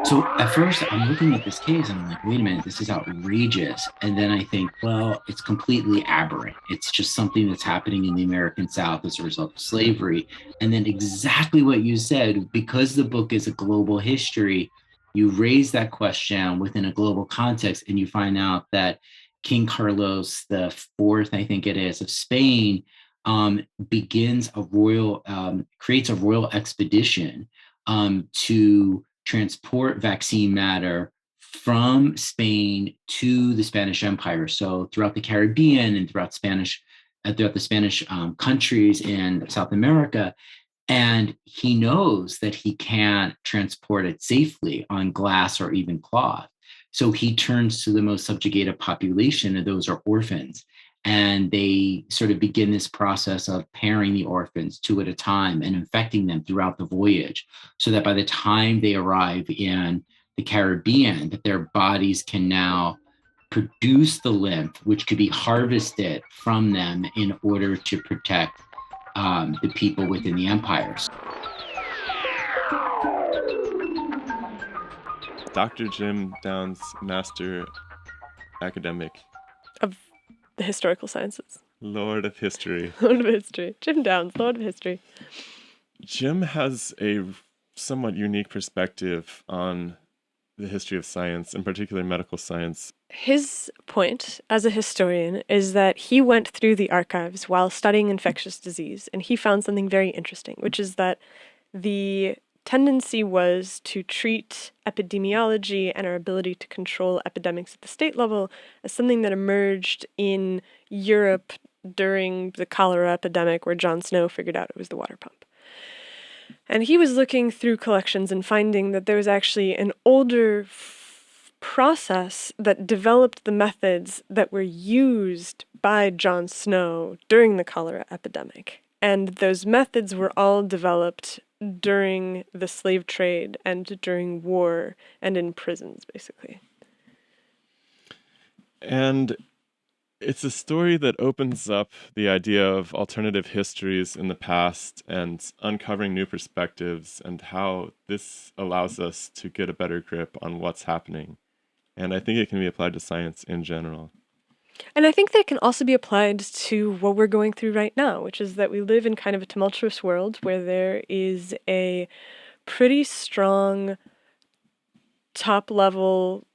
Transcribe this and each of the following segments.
So at first, I'm looking at this case and I'm like, wait a minute, this is outrageous. And then I think, well, it's completely aberrant. It's just something that's happening in the American South as a result of slavery. And then exactly what you said, because the book is a global history, you raise that question within a global context and you find out that King Carlos the Fourth, I think it is, of Spain, begins a creates a royal expedition to transport vaccine matter from Spain to the Spanish Empire. So throughout the Caribbean and throughout the Spanish countries in South America. And he knows that he can't transport it safely on glass or even cloth. So he turns to the most subjugated population, and those are orphans. And they sort of begin this process of pairing the orphans two at a time and infecting them throughout the voyage, so that by the time they arrive in the Caribbean, that their bodies can now produce the lymph, which could be harvested from them in order to protect the people within the empires. Dr. Jim Downs, master academic, Of the historical sciences. Lord of History. Lord of History. Jim Downs, Lord of History. Jim has a somewhat unique perspective on the history of science, in particular medical science. His point as a historian is that he went through the archives while studying infectious disease, and he found something very interesting, which is that the tendency was to treat epidemiology and our ability to control epidemics at the state level as something that emerged in Europe during the cholera epidemic, where John Snow figured out it was the water pump. And he was looking through collections and finding that there was actually an older process that developed the methods that were used by John Snow during the cholera epidemic. And those methods were all developed during the slave trade and during war and in prisons, basically. And it's a story that opens up the idea of alternative histories in the past and uncovering new perspectives and how this allows us to get a better grip on what's happening. And I think it can be applied to science in general. And I think that can also be applied to what we're going through right now, which is that we live in kind of a tumultuous world where there is a pretty strong top level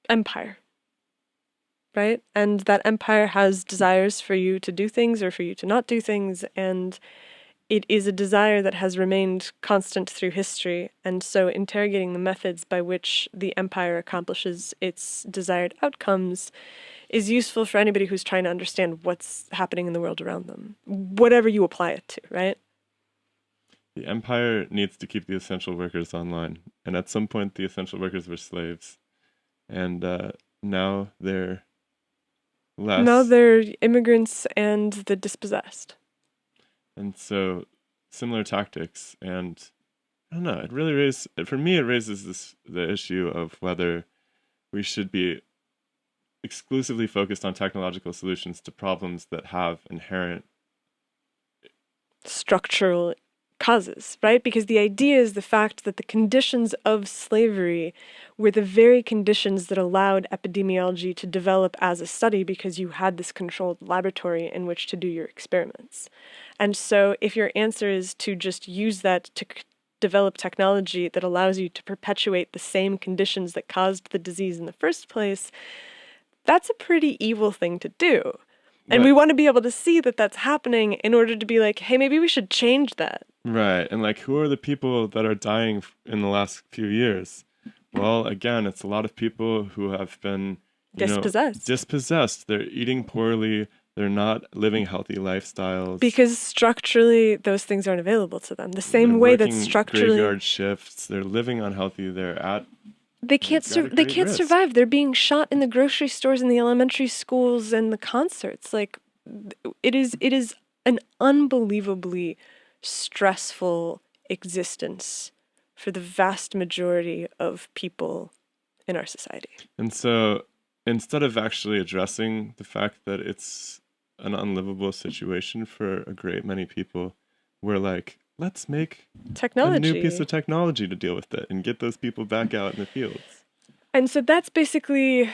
empire, right? And that empire has desires for you to do things or for you to not do things, and it is a desire that has remained constant through history. And so interrogating the methods by which the empire accomplishes its desired outcomes is useful for anybody who's trying to understand what's happening in the world around them, whatever you apply it to, right? The empire needs to keep the essential workers online. And at some point, the essential workers were slaves. And now they're less. Now they're immigrants and the dispossessed. And so similar tactics. And I don't know, it raises the issue of whether we should be exclusively focused on technological solutions to problems that have inherent structural causes, right? Because the idea is the fact that the conditions of slavery were the very conditions that allowed epidemiology to develop as a study, because you had this controlled laboratory in which to do your experiments. And so if your answer is to just use that to develop technology that allows you to perpetuate the same conditions that caused the disease in the first place, that's a pretty evil thing to do. And we want to be able to see that that's happening in order to be like, hey, maybe we should change that. Right. And like, who are the people that are dying in the last few years? Well, again, it's a lot of people who have been dispossessed. They're eating poorly. They're not living healthy lifestyles. Because structurally, those things aren't available to them. The same way that structurally graveyard shifts. They're living unhealthy. They can't survive. They're being shot in the grocery stores, in the elementary schools, and the concerts. Like, it is an unbelievably stressful existence for the vast majority of people in our society. And so instead of actually addressing the fact that it's an unlivable situation for a great many people, we're like let's make Technology. a new piece of technology to deal with it and get those people back out in the fields. And so that's basically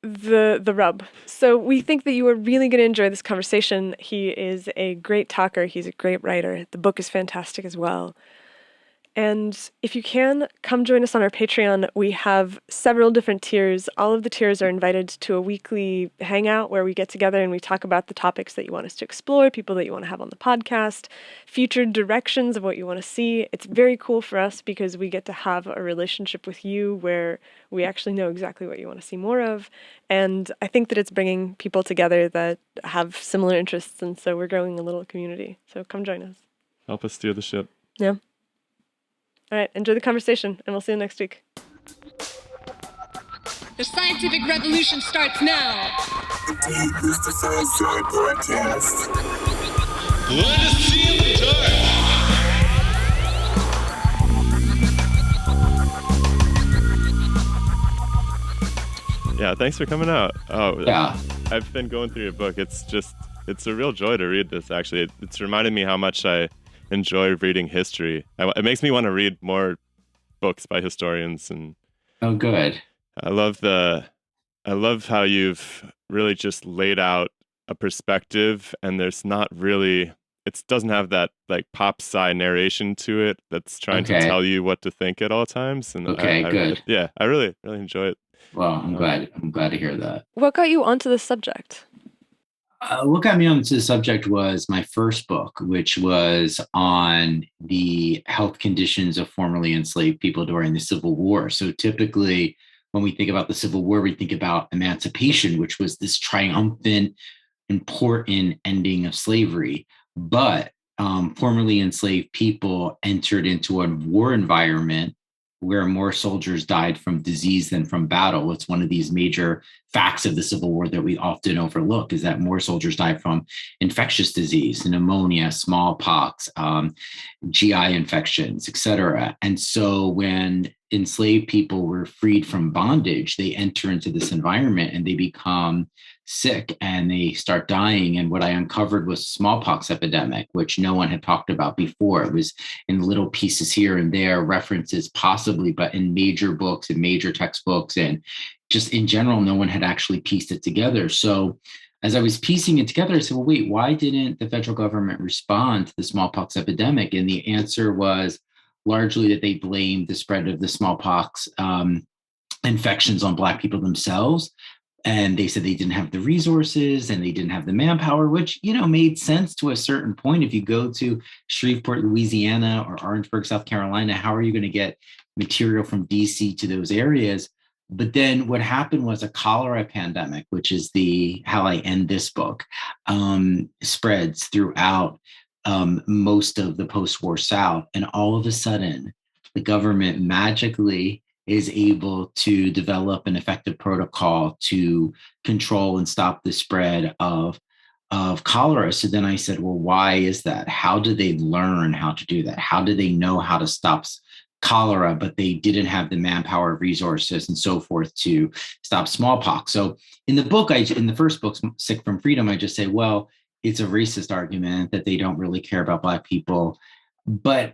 the rub. So we think that you are really going to enjoy this conversation. He is a great talker. He's a great writer. The book is fantastic as well. And if you can, come join us on our Patreon. We have several different tiers. All of the tiers are invited to a weekly hangout where we get together and we talk about the topics that you want us to explore, people that you want to have on the podcast, future directions of what you want to see. It's very cool for us because we get to have a relationship with you where we actually know exactly what you want to see more of. And I think that it's bringing people together that have similar interests. And so we're growing a little community. So come join us. Help us steer the ship. Yeah. All right, enjoy the conversation, and we'll see you next week. The scientific revolution starts now. Demystified Side Podcast. Let us see in the dark. Yeah, thanks for coming out. Oh, Yeah. I've been going through your book. It's a real joy to read this, actually. It's reminded me how much I enjoy reading history. It makes me want to read more books by historians, and Oh, good. I love how you've really just laid out a perspective, and there's not really, it doesn't have that like pop sci narration to it that's trying to Okay. tell you what to think at all times. And Okay, good. Yeah, I really enjoy it. Well, I'm glad to hear that. What got you onto this subject? What got me onto the subject was my first book, which was on the health conditions of formerly enslaved people during the Civil War. So typically, when we think about the Civil War, we think about emancipation, which was this triumphant, important ending of slavery. But formerly enslaved people entered into a war environment where more soldiers died from disease than from battle. It's one of these major facts of the Civil War that we often overlook, is that more soldiers died from infectious disease, pneumonia, smallpox, GI infections, etc. And so when enslaved people were freed from bondage, they enter into this environment and they become sick and they start dying. And what I uncovered was smallpox epidemic, which no one had talked about before. It was in little pieces here and there, references possibly, but in major books and major textbooks and just in general, no one had actually pieced it together. So as I was piecing it together, I said, well, wait, why didn't the federal government respond to the smallpox epidemic? And the answer was largely that they blamed the spread of the smallpox infections on Black people themselves. And they said they didn't have the resources and they didn't have the manpower, which, made sense to a certain point. If you go to Shreveport, Louisiana, or Orangeburg, South Carolina, how are you going to get material from DC to those areas? But then what happened was a cholera pandemic, which is how I end this book, spreads throughout most of the post-war South. And all of a sudden, the government magically is able to develop an effective protocol to control and stop the spread of cholera. So then I said, well, why is that? How did they learn how to do that? How did they know how to stop cholera, but they didn't have the manpower, resources, and so forth to stop smallpox? So in the first book, Sick from Freedom, I just say, well, it's a racist argument that they don't really care about Black people. But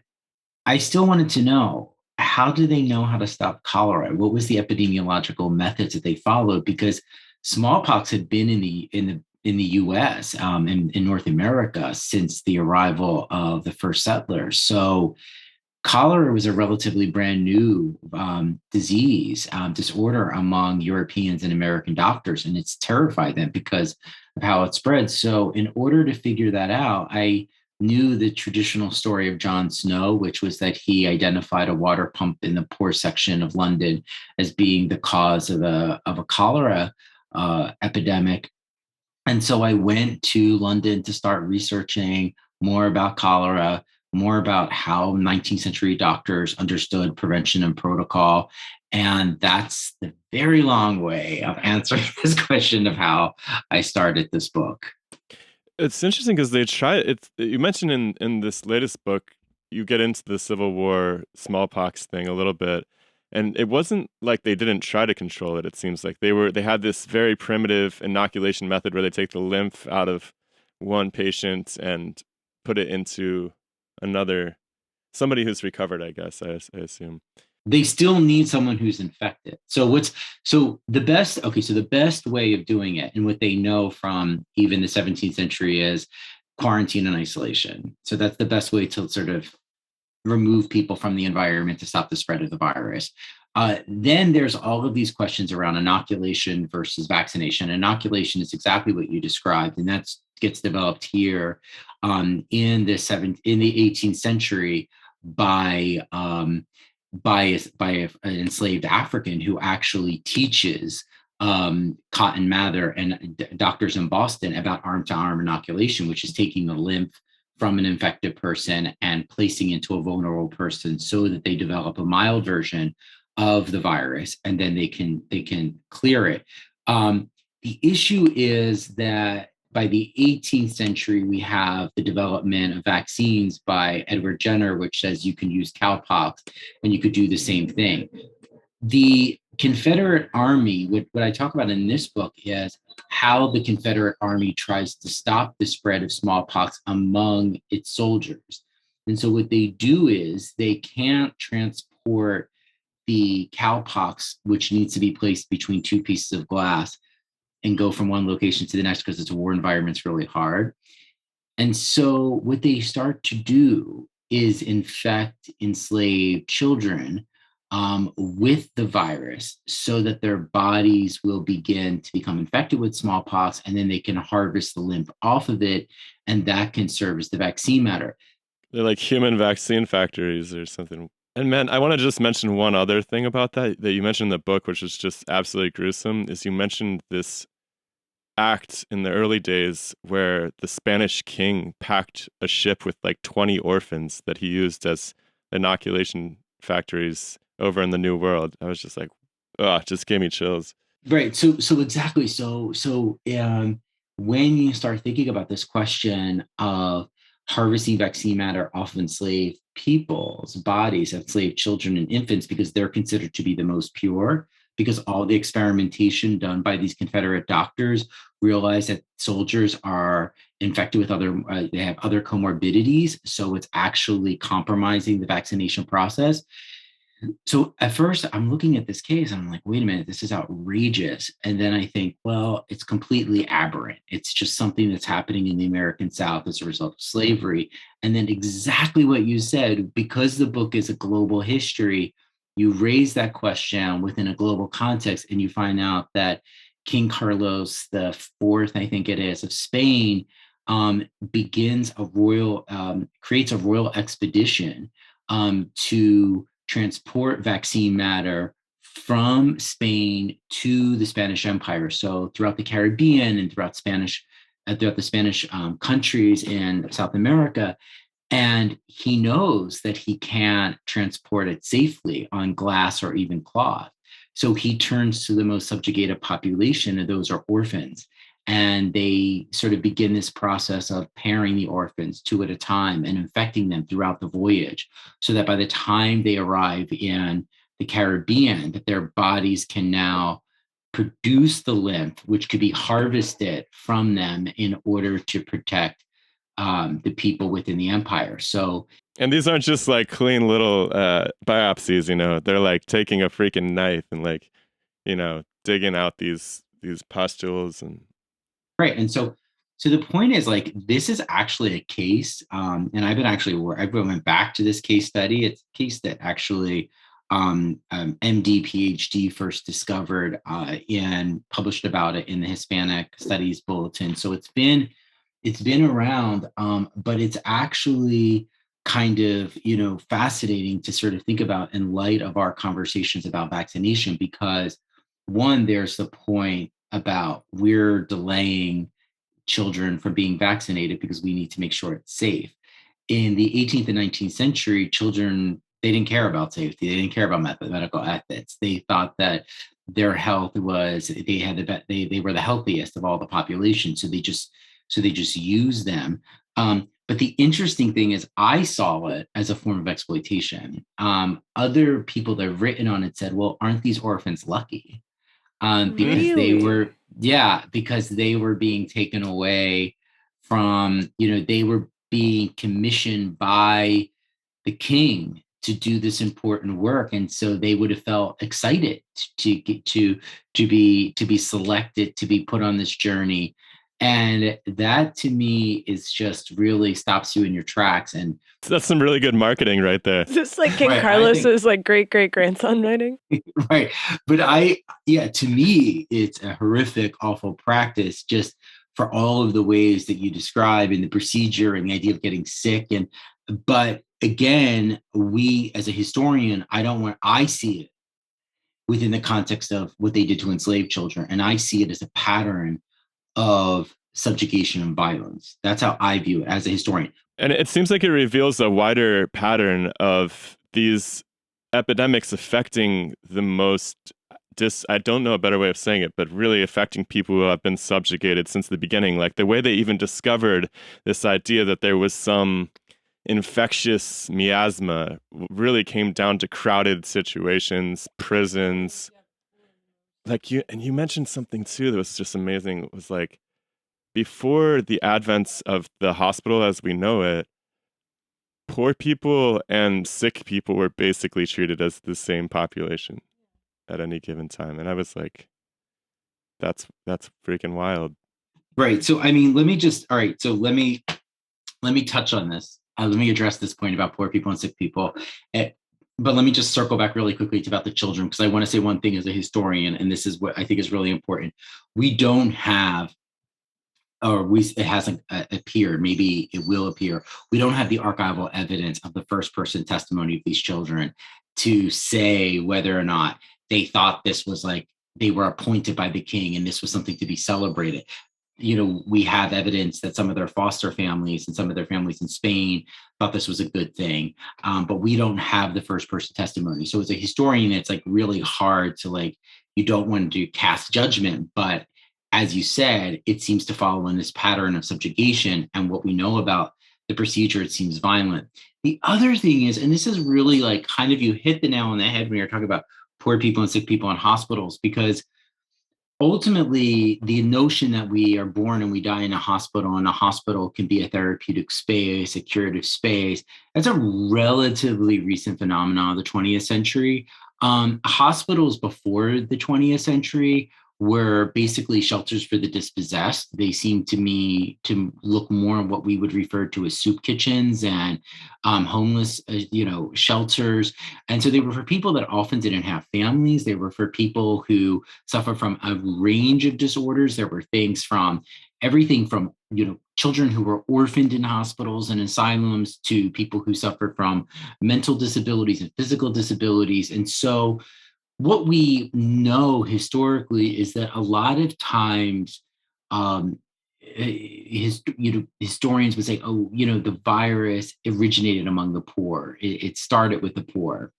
I still wanted to know, how do they know how to stop cholera? What was the epidemiological methods that they followed? Because smallpox had been in the U.S. In North America since the arrival of the first settlers. So cholera was a relatively brand new disorder among Europeans and American doctors, and it's terrified them because of how it spread. So in order to figure that out, I knew the traditional story of John Snow, which was that he identified a water pump in the poor section of London as being the cause of a cholera epidemic. And so I went to London to start researching more about cholera, more about how 19th century doctors understood prevention and protocol. And that's the very long way of answering this question of how I started this book. It's interesting because you mentioned in this latest book, you get into the Civil War smallpox thing a little bit. And it wasn't like they didn't try to control it. It seems like they had this very primitive inoculation method where they take the lymph out of one patient and put it into another somebody who's recovered, I guess, I assume. They still need someone who's infected. So the best way of doing it, and what they know from even the 17th century, is quarantine and isolation. So that's the best way to sort of remove people from the environment to stop the spread of the virus. Then there's all of these questions around inoculation versus vaccination. Inoculation is exactly what you described, and that gets developed here in the 18th century by an enslaved African who actually teaches Cotton Mather and doctors in Boston about arm-to-arm inoculation, which is taking the lymph from an infected person and placing into a vulnerable person so that they develop a mild version of the virus, and then they can clear it. The issue is that by the 18th century, we have the development of vaccines by Edward Jenner, which says you can use cowpox and you could do the same thing. The Confederate Army, what I talk about in this book is how the Confederate Army tries to stop the spread of smallpox among its soldiers. And so what they do is they can't transport the cowpox, which needs to be placed between two pieces of glass, and go from one location to the next because it's a war environment. It's really hard. And so what they start to do is infect enslaved children with the virus so that their bodies will begin to become infected with smallpox, and then they can harvest the lymph off of it, and that can serve as the vaccine matter. They're like human vaccine factories or something. And man, I want to just mention one other thing about that you mentioned in the book, which is just absolutely gruesome, is you mentioned this act in the early days where the Spanish king packed a ship with like 20 orphans that he used as inoculation factories over in the New World. I was just like, oh, just gave me chills. Right. So exactly. So when you start thinking about this question of harvesting vaccine matter off of enslaved people's bodies, enslaved children and infants, because they're considered to be the most pure, because all the experimentation done by these Confederate doctors realized that soldiers are infected with they have other comorbidities. So it's actually compromising the vaccination process. So at first I'm looking at this case and I'm like, wait a minute, this is outrageous. And then I think, well, it's completely aberrant. It's just something that's happening in the American South as a result of slavery. And then exactly what you said, because the book is a global history, you raise that question within a global context, and you find out that King Carlos the Fourth, I think it is, of Spain, creates a royal expedition to transport vaccine matter from Spain to the Spanish Empire. So throughout the Caribbean and throughout the Spanish countries in South America. And he knows that he can't transport it safely on glass or even cloth. So he turns to the most subjugated population, and those are orphans. And they sort of begin this process of pairing the orphans two at a time and infecting them throughout the voyage, so that by the time they arrive in the Caribbean, that their bodies can now produce the lymph, which could be harvested from them in order to protect the people within the empire. So, and these aren't just like clean little biopsies, they're like taking a freaking knife and like, digging out these pustules and right. And so the point is, like, this is actually a case, and I went back to this case study. It's a case that actually MD, PhD first discovered and published about it in the Hispanic Studies Bulletin. So it's been around, but it's actually kind of, fascinating to sort of think about in light of our conversations about vaccination, because one, there's the point about we're delaying children from being vaccinated because we need to make sure it's safe. In the 18th and 19th century, children, they didn't care about safety. They didn't care about medical ethics. They thought that their health was, they were the healthiest of all the population. So they just use them. But the interesting thing is, I saw it as a form of exploitation. Other people that have written on it said, well, aren't these orphans lucky? Because because they were being taken away from, they were being commissioned by the king to do this important work, and so they would have felt excited to get to be selected to be put on this journey. And that to me is just really stops you in your tracks. And That's some really good marketing right there. Is this like King Right, I Carlos's like great great grandson writing? right, but yeah, to me it's a horrific, awful practice, just for all of the ways that you describe in the procedure and the idea of getting sick. And but again, we as a historian, I see it within the context of what they did to enslaved children, and I see it as a pattern of subjugation and violence. That's how I view it as a historian. And it seems like it reveals a wider pattern of these epidemics affecting the most I don't know a better way of saying it, but really affecting people who have been subjugated since the beginning. Like the way they even discovered this idea that there was some infectious miasma really came down to crowded situations, prisons. Like you mentioned something too that was just amazing. It was like before the advent of the hospital as we know it, poor people and sick people were basically treated as the same population at any given time. And I was like, that's freaking wild. Right. So I mean, let me just all right. So let me touch on this. Let me address this point about poor people and sick people. But let me just circle back really quickly to about the children, because I want to say one thing as a historian, and this is what I think is really important. We don't have, it hasn't appeared, maybe it will appear. We don't have the archival evidence of the first person testimony of these children to say whether or not they thought this was like they were appointed by the king and this was something to be celebrated. We have evidence that some of their foster families and some of their families in Spain thought this was a good thing, but we don't have the first person testimony. So as a historian, it's like really hard to you don't want to cast judgment, but as you said, it seems to follow in this pattern of subjugation. And what we know about the procedure, it seems violent. The other thing is, and this is really kind of, you hit the nail on the head when you're talking about poor people and sick people in hospitals, because ultimately, the notion that we are born and we die in a hospital, and a hospital can be a therapeutic space, a curative space, that's a relatively recent phenomenon of the 20th century. Hospitals before the 20th century were basically shelters for the dispossessed. They seem to me to look more on what we would refer to as soup kitchens and homeless, shelters. And so they were for people that often didn't have families. They were for people who suffer from a range of disorders. There were things from everything from, children who were orphaned in hospitals and asylums to people who suffered from mental disabilities and physical disabilities. And so what we know historically is that a lot of times historians would say, the virus originated among the poor. It started with the poor.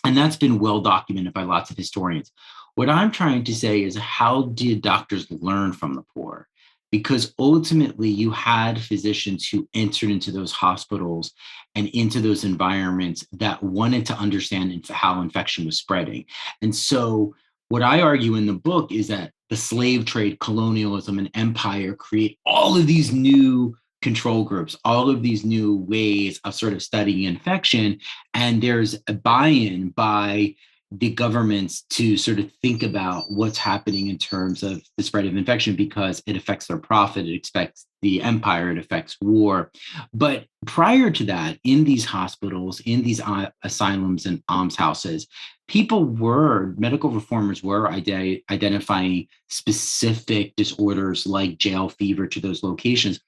And that's been well documented by lots of historians. What I'm trying to say is, how did doctors learn from the poor? Because ultimately you had physicians who entered into those hospitals and into those environments that wanted to understand how infection was spreading. And so what I argue in the book is that the slave trade, colonialism, and empire create all of these new control groups, all of these new ways of sort of studying infection. And there's a buy-in by the governments to sort of think about what's happening in terms of the spread of infection, because it affects their profit, it affects the empire, it affects war. But prior to that, in these hospitals, in these asylums and almshouses, medical reformers were identifying specific disorders like jail fever to those locations.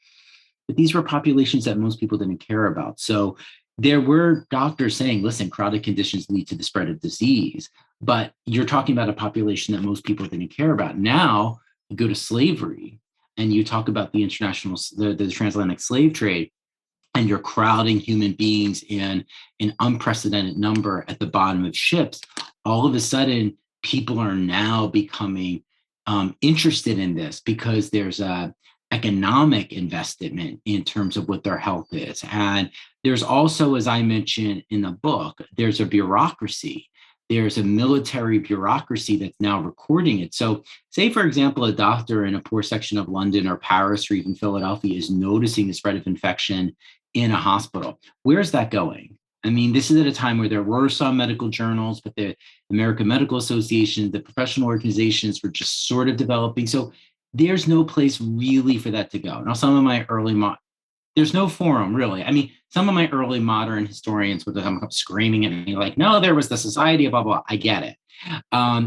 But these were populations that most people didn't care about. So there were doctors saying, listen, crowded conditions lead to the spread of disease, but you're talking about a population that most people didn't care about. Now you go to slavery and you talk about the transatlantic slave trade, and you're crowding human beings in an unprecedented number at the bottom of ships. All of a sudden, people are now becoming interested in this because there's a economic investment in terms of what their health is. And there's also, as I mentioned in the book, there's a bureaucracy there's a military bureaucracy that's now recording it. So, say, for example, a doctor in a poor section of London or Paris or even Philadelphia is noticing the spread of infection in a hospital. Where's that going? I mean, this is at a time where there were some medical journals, but the American Medical Association, the professional organizations were just sort of developing. So, there's no place really for that to go. Now, some of my early there's no forum really. I mean, some of my early modern historians would come up screaming at me like, no, there was the Society of blah, blah. I get it.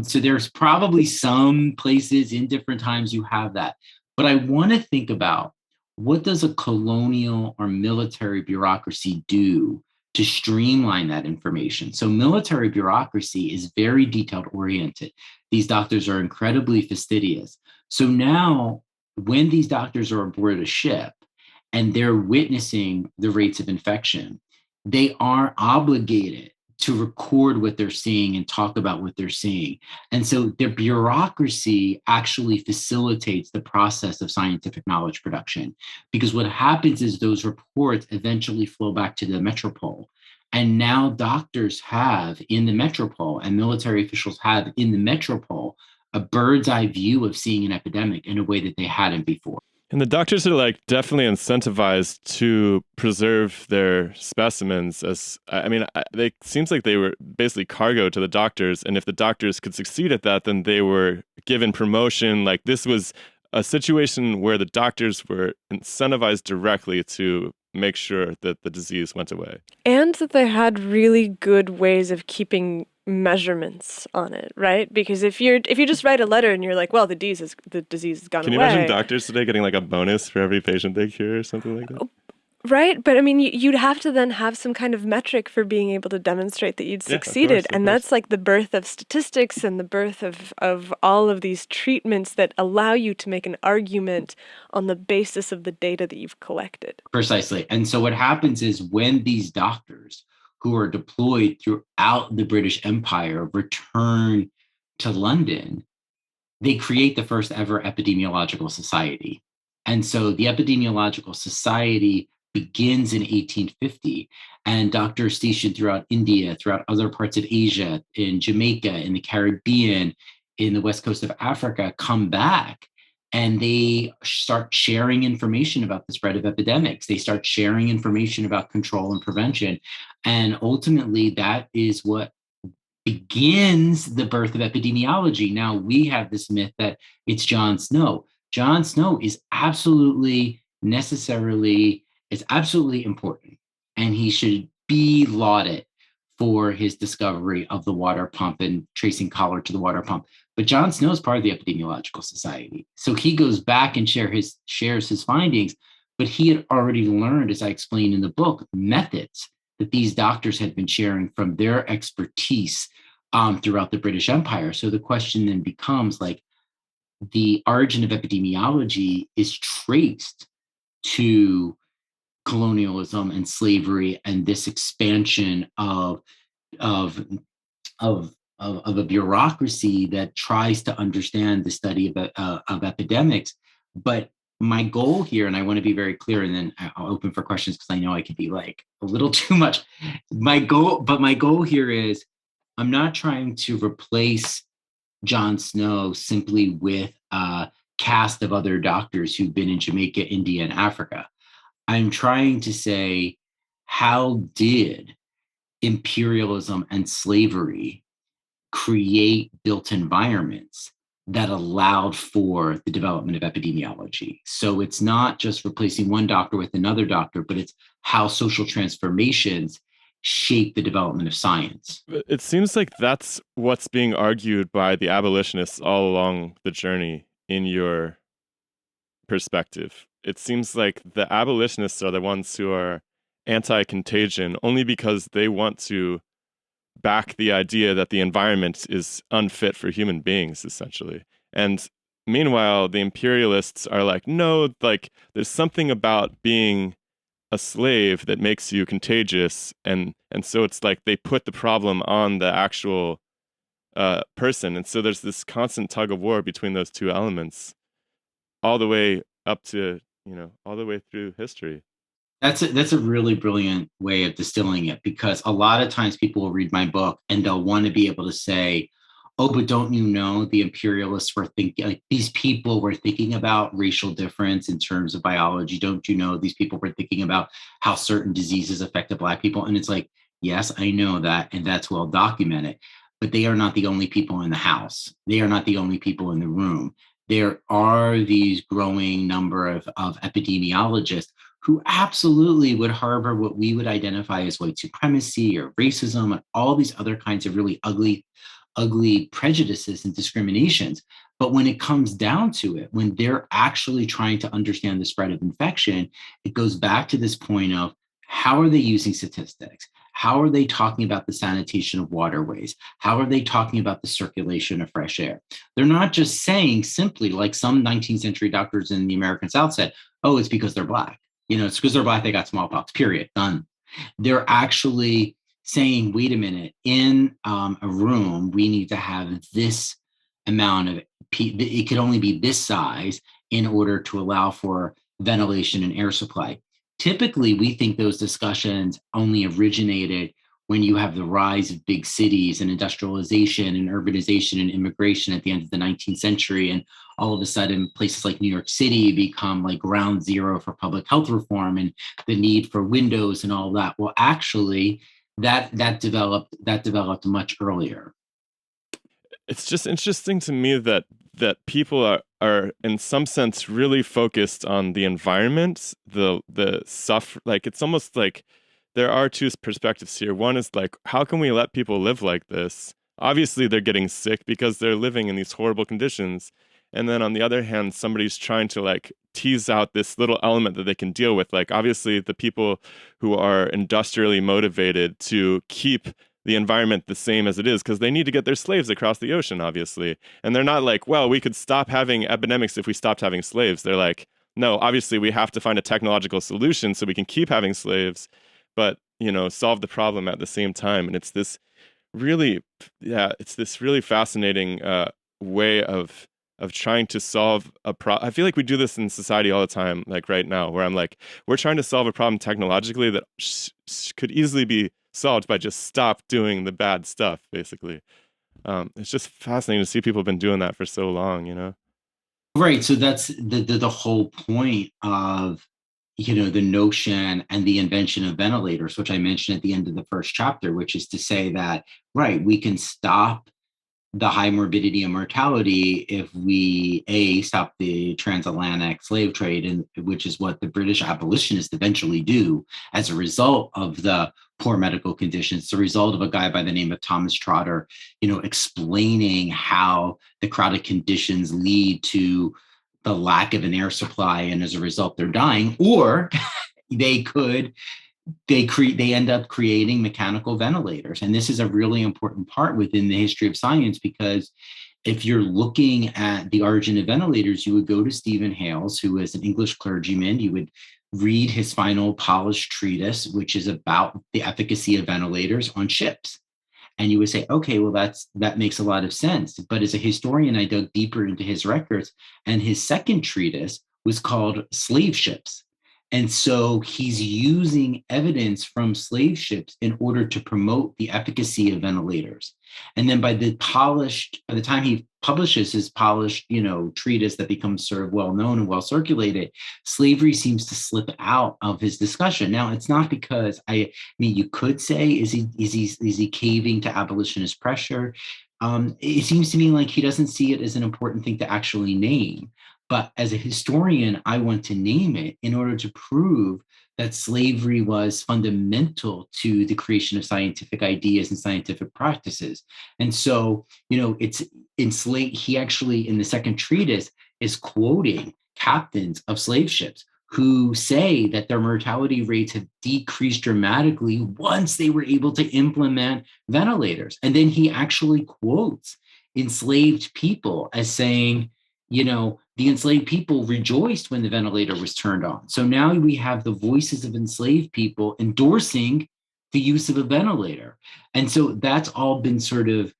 So there's probably some places in different times you have that. But I want to think about, what does a colonial or military bureaucracy do to streamline that information? So military bureaucracy is very detailed oriented. These doctors are incredibly fastidious. So now when these doctors are aboard a ship, and they're witnessing the rates of infection, they are obligated to record what they're seeing and talk about what they're seeing. And so their bureaucracy actually facilitates the process of scientific knowledge production, because what happens is those reports eventually flow back to the metropole. And now doctors have in the metropole and military officials have in the metropole a bird's eye view of seeing an epidemic in a way that they hadn't before. And the doctors are like definitely incentivized to preserve their specimens. They seems like they were basically cargo to the doctors, and if the doctors could succeed at that, then they were given promotion. Like this was a situation where the doctors were incentivized directly to make sure that the disease went away, and that they had really good ways of keeping measurements on it, right? Because if you just write a letter and you're like, well, the disease has gone away. Can you imagine doctors today getting like a bonus for every patient they cure or something like that? Right, but I mean, you'd have to then have some kind of metric for being able to demonstrate that you'd succeeded, and that's like the birth of statistics and the birth of all of these treatments that allow you to make an argument on the basis of the data that you've collected. Precisely. And so what happens is when these doctors who are deployed throughout the British Empire return to London, they create the first ever epidemiological society. And so the Epidemiological Society begins in 1850, and doctors stationed throughout India, throughout other parts of Asia, in Jamaica, in the Caribbean, in the west coast of Africa, come back and they start sharing information about the spread of epidemics. They start sharing information about control and prevention. And ultimately, that is what begins the birth of epidemiology. Now, we have this myth that it's John Snow. John Snow is absolutely important, and he should be lauded for his discovery of the water pump and tracing cholera to the water pump. But John Snow is part of the Epidemiological Society. So he goes back and shares his findings, but he had already learned, as I explained in the book, methods that these doctors had been sharing from their expertise throughout the British Empire. So the question then becomes, like, the origin of epidemiology is traced to colonialism and slavery and this expansion of a bureaucracy that tries to understand the study of epidemics. But my goal here, and I want to be very clear, and then I'll open for questions because I know I could be like a little too much. My goal here is, I'm not trying to replace John Snow simply with a cast of other doctors who've been in Jamaica, India, and Africa. I'm trying to say, how did imperialism and slavery create built environments that allowed for the development of epidemiology? So it's not just replacing one doctor with another doctor, but it's how social transformations shape the development of science. It seems like that's what's being argued by the abolitionists all along the journey in your perspective. It seems like the abolitionists are the ones who are anti-contagion only because they want to back the idea that the environment is unfit for human beings, essentially. And meanwhile, the imperialists are like, no, like there's something about being a slave that makes you contagious, and so it's like they put the problem on the actual person, and so there's this constant tug of war between those two elements all the way up to, all the way through history. That's a really brilliant way of distilling it, because a lot of times people will read my book and they'll want to be able to say, "Oh, but don't you know the imperialists were thinking, like, these people were thinking about racial difference in terms of biology? Don't you know these people were thinking about how certain diseases affected Black people?" And it's like, yes, I know that, and that's well documented, but they are not the only people in the house. They are not the only people in the room. There are these growing number of epidemiologists who absolutely would harbor what we would identify as white supremacy or racism and all these other kinds of really ugly prejudices and discriminations. But when it comes down to it, when they're actually trying to understand the spread of infection, it goes back to this point of, how are they using statistics? How are they talking about the sanitation of waterways? How are they talking about the circulation of fresh air? They're not just saying simply, like some 19th century doctors in the American South said, "Oh, it's because they're Black. It's because they're Black, they got smallpox, period, done." They're actually saying, wait a minute, in a room, we need to have this amount of, it could only be this size in order to allow for ventilation and air supply. Typically, we think those discussions only originated when you have the rise of big cities and industrialization and urbanization and immigration at the end of the 19th century. And all of a sudden, places like New York City become like ground zero for public health reform and the need for windows and all that. Well, actually, that developed much earlier. It's just interesting to me that people are in some sense really focused on the environment, the suffer, like it's almost like there are two perspectives here. One is like, how can we let people live like this? Obviously, they're getting sick because they're living in these horrible conditions. And then on the other hand, somebody's trying to like tease out this little element that they can deal with. Like, obviously, the people who are industrially motivated to keep the environment the same as it is because they need to get their slaves across the ocean, obviously. And they're not like, well, we could stop having epidemics if we stopped having slaves. They're like, no, obviously, we have to find a technological solution so we can keep having slaves, but solve the problem at the same time. And it's this really, yeah, it's this really fascinating way of trying to solve a problem. I feel like we do this in society all the time, like right now, where I'm like, we're trying to solve a problem technologically that could easily be solved by just stop doing the bad stuff, basically. It's just fascinating to see people have been doing that for so long. Right. So that's the whole point of the notion and the invention of ventilators, which I mentioned at the end of the first chapter, which is to say that, right, we can stop the high morbidity and mortality if we stop the transatlantic slave trade, and which is what the British abolitionists eventually do as a result of the poor medical conditions. It's a result of a guy by the name of Thomas Trotter, explaining how the crowded conditions lead to the lack of an air supply, and as a result they're dying. Or they could they end up creating mechanical ventilators. And this is a really important part within the history of science, because if you're looking at the origin of ventilators, you would go to Stephen Hales, who is an English clergyman. You would read his final polished treatise, which is about the efficacy of ventilators on ships. And you would say, okay, well, that makes a lot of sense. But as a historian, I dug deeper into his records, and his second treatise was called Slave Ships. And so he's using evidence from slave ships in order to promote the efficacy of ventilators. And then by the time he publishes his polished, treatise that becomes sort of well known and well circulated, slavery seems to slip out of his discussion. Now, it's not because you could say, is he caving to abolitionist pressure? It seems to me like he doesn't see it as an important thing to actually name. But as a historian, I want to name it in order to prove that slavery was fundamental to the creation of scientific ideas and scientific practices. And so, it's he actually, in the second treatise, is quoting captains of slave ships who say that their mortality rates have decreased dramatically once they were able to implement ventilators. And then he actually quotes enslaved people as saying, the enslaved people rejoiced when the ventilator was turned on. So now we have the voices of enslaved people endorsing the use of a ventilator. And so that's all been sort of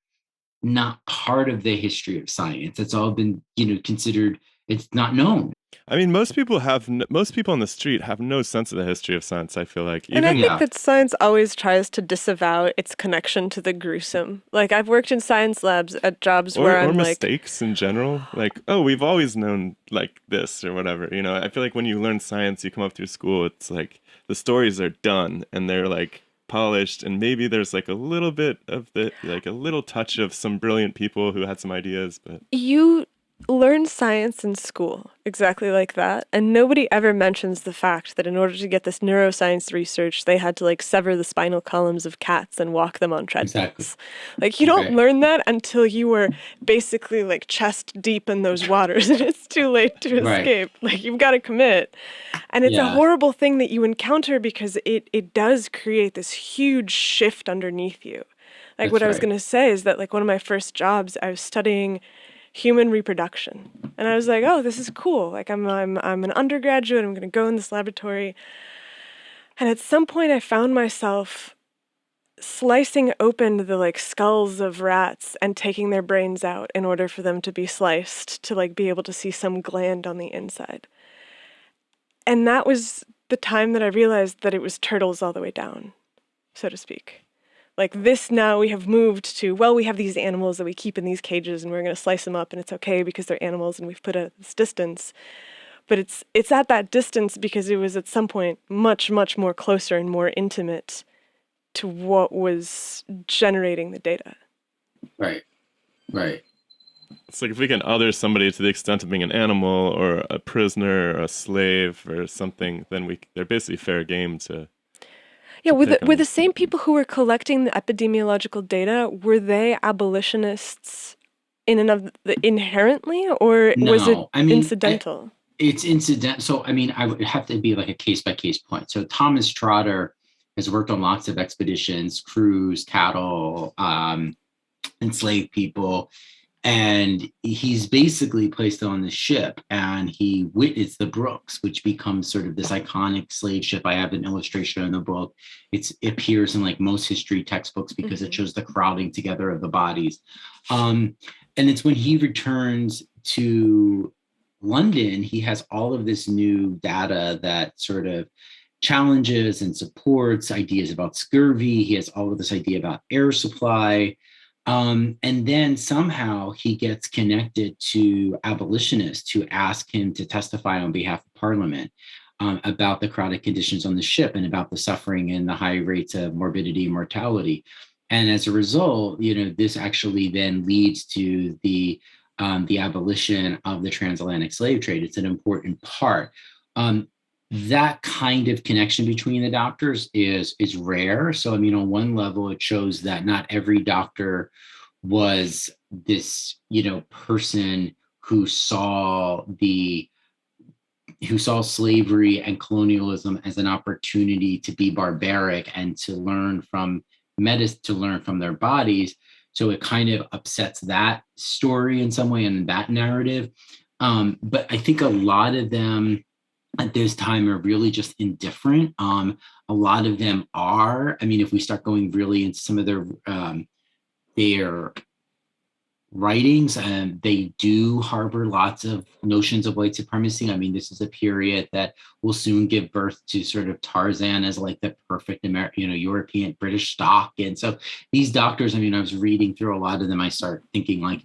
not part of the history of science. It's all been, considered, it's not known. I mean, most people on the street have no sense of the history of science. I feel like And I even think Yeah, that science always tries to disavow its connection to the gruesome. Like, I've worked in science labs at jobs where or I'm like, mistakes in general. Like, oh, we've always known like this or whatever. You know, I feel like when you learn science, you come up through school, it's like the stories are done and they're like polished, and maybe there's like a little bit of the like a little touch of some brilliant people who had some ideas, but you learn science in school exactly like that, and nobody ever mentions the fact that in order to get this neuroscience research, they had to like sever the spinal columns of cats and walk them on exactly. treadmills. Like, you don't Right. learn that until you were basically like chest deep in those waters and it's too late to Right. escape. Like, you've got to commit. And it's a Yeah. horrible thing that you encounter because it does create this huge shift underneath you. Like, what That's I was right. going to say is that like one of my first jobs, I was studying human reproduction. And I was like, oh, this is cool. Like, I'm an undergraduate, I'm going to go in this laboratory. And at some point I found myself slicing open the like skulls of rats and taking their brains out in order for them to be sliced to like be able to see some gland on the inside. And that was the time that I realized that it was turtles all the way down, so to speak. Like, this now we have moved to, well, we have these animals that we keep in these cages and we're going to slice them up and it's okay because they're animals and we've put at this distance. But it's at that distance because it was at some point much, much more closer and more intimate to what was generating the data. Right. Right. it's like if we can other somebody to the extent of being an animal or a prisoner or a slave or something, then they're basically fair game to Yeah, pick were on. the same people who were collecting the epidemiological data, were they abolitionists in and of inherently, or was it No, I mean, incidental? it's incident. So, I mean, I would have to be like a case by case point. So, Thomas Trotter has worked on lots of expeditions, crews, cattle, enslaved people, and he's basically placed on the ship and he witnessed the Brooks, which becomes sort of this iconic slave ship. I have an illustration in the book. It appears in like most history textbooks because it shows the crowding together of the bodies. And it's when he returns to London, he has all of this new data that sort of challenges and supports ideas about scurvy. He has all of this idea about air supply. And then somehow he gets connected to abolitionists who ask him to testify on behalf of Parliament about the crowded conditions on the ship and about the suffering and the high rates of morbidity and mortality. And as a result, this actually then leads to the abolition of the transatlantic slave trade. It's an important part. That kind of connection between the doctors is rare. So, I mean, on one level, it shows that not every doctor was this, person who saw slavery and colonialism as an opportunity to be barbaric and to learn from medicine, to learn from their bodies. So it kind of upsets that story in some way and that narrative. But I think a lot of them at this time are really just indifferent. A lot of them are. I mean, if we start going really into some of their writings, and they do harbor lots of notions of white supremacy. I mean, this is a period that will soon give birth to sort of Tarzan as like the perfect European British stock. And so these doctors, I mean, I was reading through a lot of them, I start thinking like,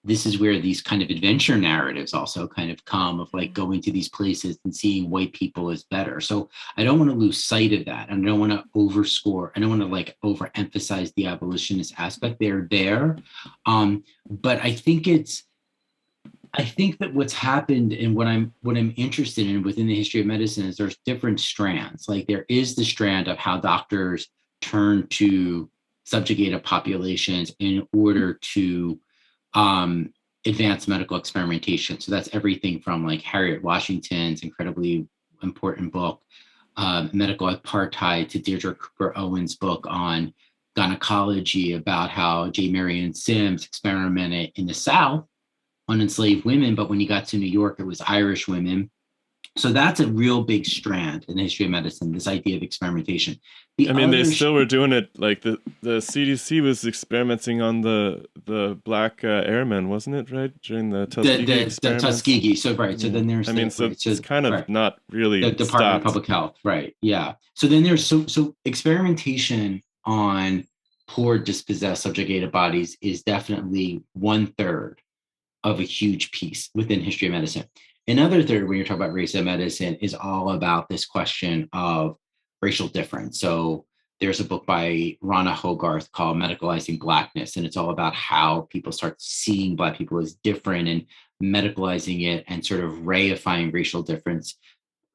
this is where these kind of adventure narratives also kind of come, of like going to these places and seeing white people as better. So I don't want to lose sight of that. And I don't want to overscore. I don't want to like overemphasize the abolitionist aspect. They're there. But I think that what's happened and what I'm interested in within the history of medicine is there's different strands. Like there is the strand of how doctors turn to subjugated populations in order to advanced medical experimentation. So that's everything from like Harriet Washington's incredibly important book, Medical Apartheid, to Deirdre Cooper Owens' book on gynecology, about how J. Marion Sims experimented in the South on enslaved women, but when he got to New York, it was Irish women. So that's a real big strand in the history of medicine, this idea of experimentation. The I mean, they other still were doing it. Like the CDC was experimenting on the black airmen, wasn't it? Right, during the Tuskegee the experiments. Tuskegee. So right. So Yeah. then there's I mean, so right. it's So kind of right. not The really Department of stopped. Public Health. Right. Yeah. So then there's so experimentation on poor dispossessed subjugated bodies is definitely 1/3 of a huge piece within history of medicine. Another third, when you're talking about race and medicine, is all about this question of racial difference. So there's a book by Rana Hogarth called Medicalizing Blackness, and it's all about how people start seeing Black people as different and medicalizing it and sort of reifying racial difference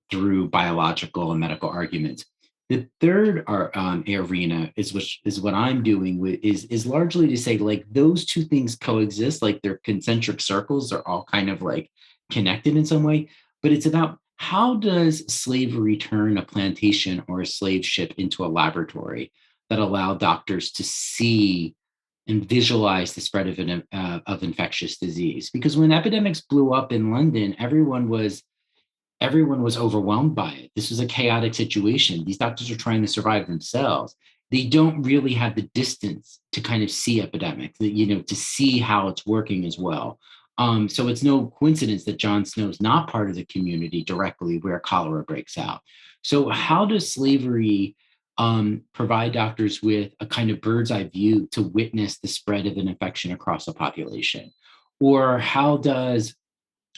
through biological and medical arguments. The third arena is which is what I'm doing with is largely to say like those two things coexist, like they're concentric circles, they're all kind of like connected in some way, but it's about how does slavery turn a plantation or a slave ship into a laboratory that allow doctors to see and visualize the spread of infectious disease. Because when epidemics blew up in London, everyone was overwhelmed by it. This was a chaotic situation. These doctors are trying to survive themselves. They don't really have the distance to kind of see epidemics, to see how it's working as well. So it's no coincidence that Jon Snow's not part of the community directly where cholera breaks out. So how does slavery provide doctors with a kind of bird's eye view to witness the spread of an infection across a population? Or how does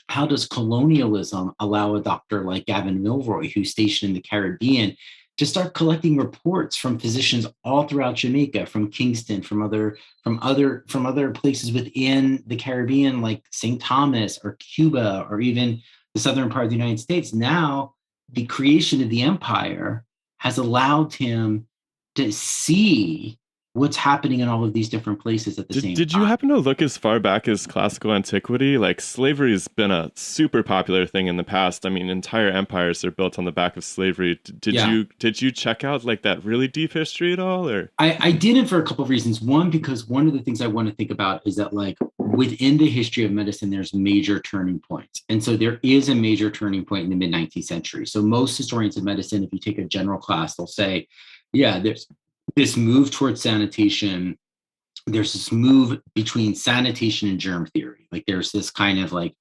colonialism allow a doctor like Gavin Milroy, who's stationed in the Caribbean, to start collecting reports from physicians all throughout Jamaica, from Kingston, from other places within the Caribbean, like St. Thomas or Cuba, or even the southern part of the United States? Now, the creation of the empire has allowed him to see what's happening in all of these different places at the same Did you time. happen to look as far back as classical antiquity? Like slavery has been a super popular thing in the past. I mean, entire empires are built on the back of slavery. Yeah. Did you check out like that really deep history at all, or? I didn't for a couple of reasons. One, because one of the things I want to think about is that like within the history of medicine, there's major turning points. And so there is a major turning point in the mid 19th century. So most historians of medicine, if you take a general class, they'll say, yeah, there's this move towards sanitation. There's this move between sanitation and germ theory. Like there's this kind of like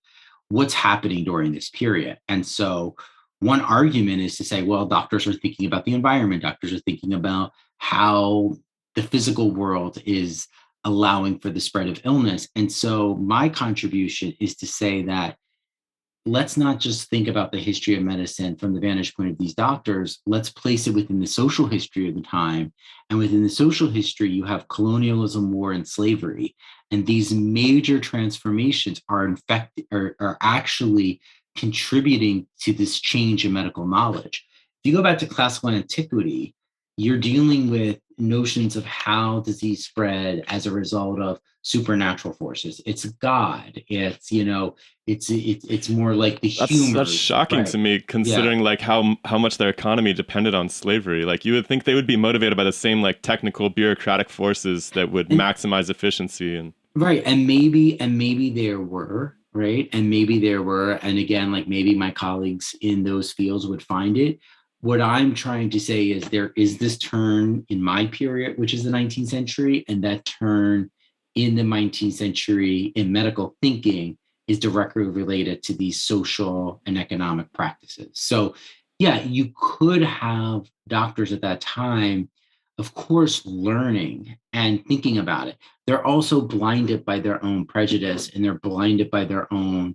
what's happening during this period. And so one argument is to say, well, doctors are thinking about the environment. Doctors are thinking about how the physical world is allowing for the spread of illness. And so my contribution is to say that let's not just think about the history of medicine from the vantage point of these doctors. Let's place it within the social history of the time. And within the social history, you have colonialism, war, and slavery. And these major transformations are actually contributing to this change in medical knowledge. If you go back to classical antiquity, you're dealing with notions of how disease spread as a result of supernatural forces. It's God. It's more like the humors. That's shocking right? to me, considering like how much their economy depended on slavery. Like you would think they would be motivated by the same like technical bureaucratic forces that would maximize efficiency and right. And maybe there were, right? And maybe there were, and again, like maybe my colleagues in those fields would find it. What I'm trying to say is there is this turn in my period, which is the 19th century, and that turn in the 19th century in medical thinking is directly related to these social and economic practices. So, yeah, you could have doctors at that time, of course, learning and thinking about it. They're also blinded by their own prejudice and they're blinded by their own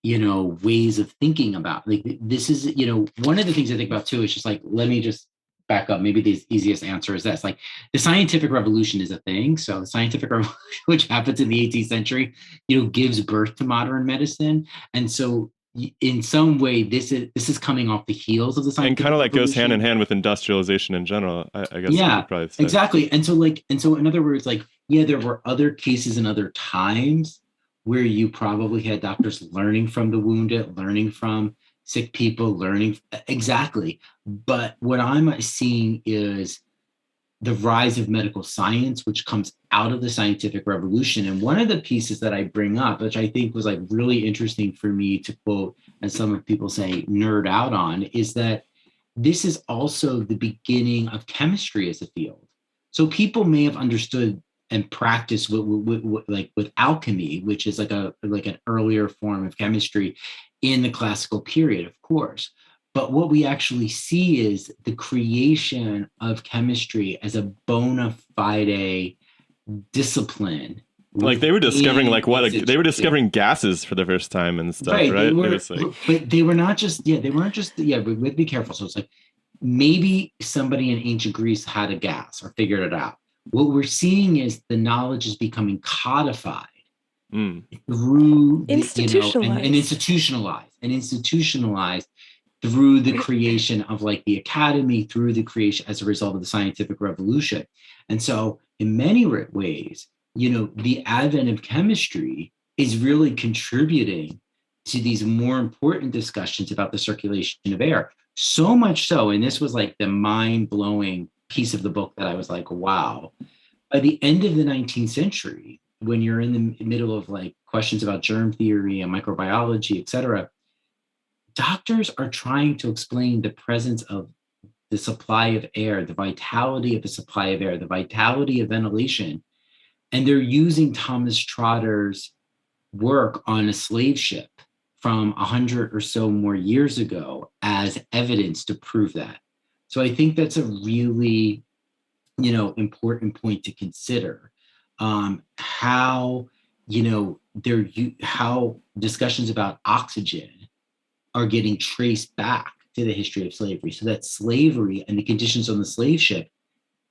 ways of thinking about like this is one of the things I think about too is just like let me just back up. Maybe the easiest answer is this: like the scientific revolution is a thing. So the scientific revolution, which happens in the 18th century, gives birth to modern medicine. And so in some way this is coming off the heels of the scientific and kind of like revolution. goes hand in hand with industrialization in general. I guess Yeah, you could probably say. exactly. And so in other words, like yeah, there were other cases in other times where you probably had doctors learning from the wounded, learning from sick people, learning exactly. But what I'm seeing is the rise of medical science, which comes out of the scientific revolution. And one of the pieces that I bring up, which I think was like really interesting for me to quote as some people say, nerd out on, is that this is also the beginning of chemistry as a field. So people may have understood and practiced with alchemy, which is like an earlier form of chemistry in the classical period, of course. But what we actually see is the creation of chemistry as a bona fide discipline. Like they were discovering they were discovering yeah. gases for the first time and stuff, Right. right? But they were not just, they weren't just, but we have to be careful. So it's like maybe somebody in ancient Greece had a gas or figured it out. What we're seeing is the knowledge is becoming codified through institutionalized through the creation of like the academy, through the creation as a result of the scientific revolution. And so in many ways, the advent of chemistry is really contributing to these more important discussions about the circulation of air. So much so, and this was like the mind-blowing piece of the book that I was like, wow. By the end of the 19th century, when you're in the middle of like questions about germ theory and microbiology, et cetera, doctors are trying to explain the presence of the supply of air, the vitality of the supply of air, the vitality of ventilation. And they're using Thomas Trotter's work on a slave ship from 100 or so more years ago as evidence to prove that. So I think that's a really, important point to consider. How discussions about oxygen are getting traced back to the history of slavery. So that slavery and the conditions on the slave ship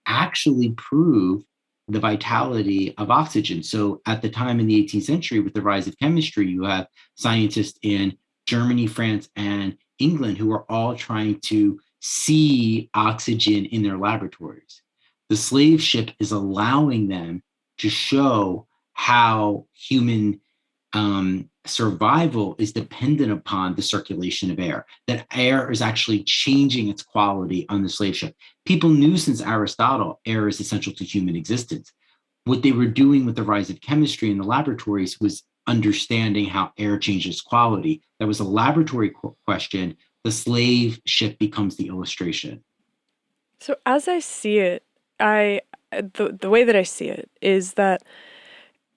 actually prove the vitality of oxygen. So at the time in the 18th century, with the rise of chemistry, you have scientists in Germany, France, and England who are all trying to see oxygen in their laboratories. The slave ship is allowing them to show how human survival is dependent upon the circulation of air, that air is actually changing its quality on the slave ship. People knew since Aristotle, air is essential to human existence. What they were doing with the rise of chemistry in the laboratories was understanding how air changes quality. That was a laboratory question. The slave ship becomes the illustration. So as I see it, the way that I see it is that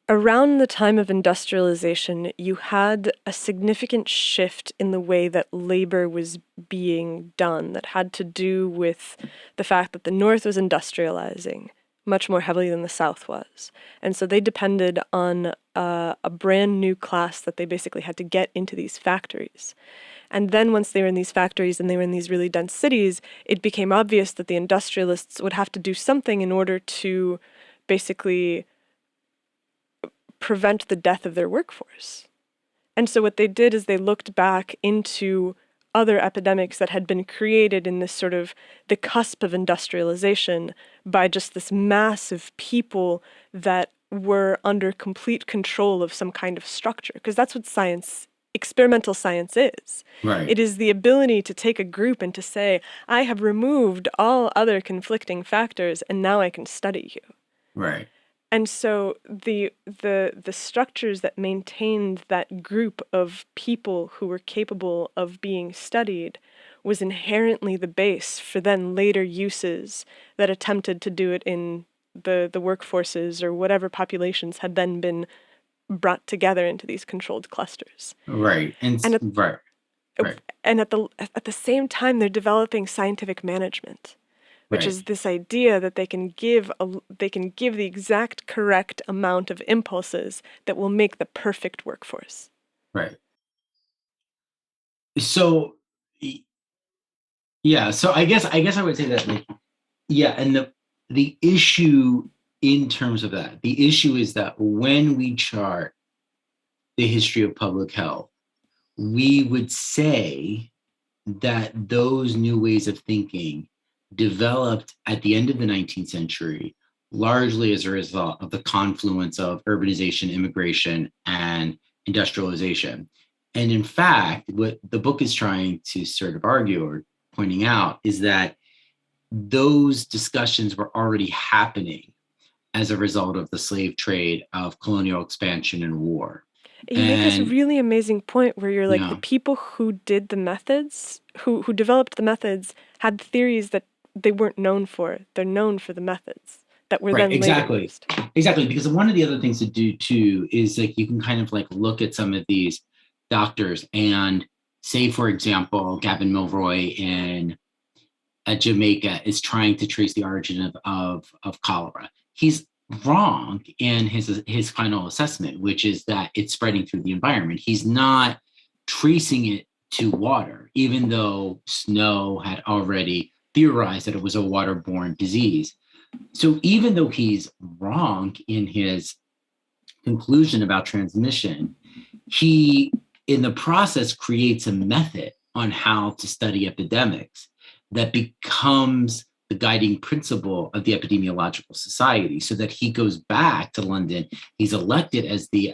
around the time of industrialization, you had a significant shift in the way that labor was being done that had to do with the fact that the North was industrializing much more heavily than the South was. And so they depended on a brand new class that they basically had to get into these factories. And then once they were in these factories and they were in these really dense cities, it became obvious that the industrialists would have to do something in order to basically prevent the death of their workforce. And so what they did is they looked back into other epidemics that had been created in this sort of the cusp of industrialization by just this mass of people that were under complete control of some kind of structure. Because that's what experimental science is. Right. It is the ability to take a group and to say, I have removed all other conflicting factors and now I can study you. Right. And so the structures that maintained that group of people who were capable of being studied was inherently the base for then later uses that attempted to do it in the workforces or whatever populations had then been brought together into these controlled clusters. Right. And at the same time, they're developing scientific management, which is this idea that they can give the exact correct amount of impulses that will make the perfect workforce. Right. So, yeah. So I guess I would say that, and the issue in terms of that, the issue is that when we chart the history of public health, we would say that those new ways of thinking developed at the end of the 19th century, largely as a result of the confluence of urbanization, immigration, and industrialization. And in fact, what the book is trying to sort of argue or pointing out is that those discussions were already happening as a result of the slave trade, of colonial expansion and war. You make this And really amazing point where you're like, the yeah, people who did the methods, who developed the methods, had theories that they weren't known for. They're known for the methods that were right, then later exactly. used. Exactly. Because one of the other things to do too is like you can kind of like look at some of these doctors and say, for example, Gavin Milroy in Jamaica is trying to trace the origin of cholera. He's wrong in his final assessment, which is that it's spreading through the environment. He's not tracing it to water, even though Snow had already theorized that it was a waterborne disease. So even though he's wrong in his conclusion about transmission, he, in the process, creates a method on how to study epidemics that becomes the guiding principle of the Epidemiological Society, so that he goes back to London. He's elected as the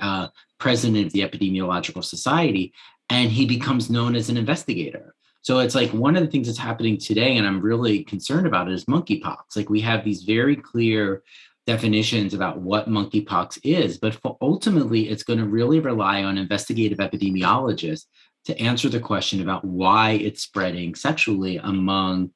president of the Epidemiological Society, and he becomes known as an investigator. So it's like one of the things that's happening today, and I'm really concerned about it, is monkeypox. Like we have these very clear definitions about what monkeypox is, but ultimately it's going to really rely on investigative epidemiologists to answer the question about why it's spreading sexually among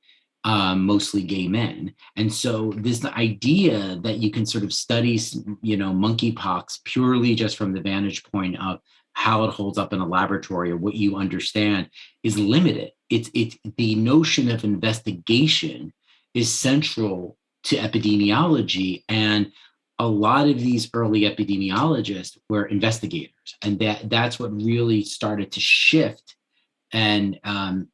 mostly gay men. And so this idea that you can sort of study, monkeypox purely just from the vantage point of how it holds up in a laboratory or what you understand is limited. It's the notion of investigation is central to epidemiology, and a lot of these early epidemiologists were investigators, and that's what really started to shift and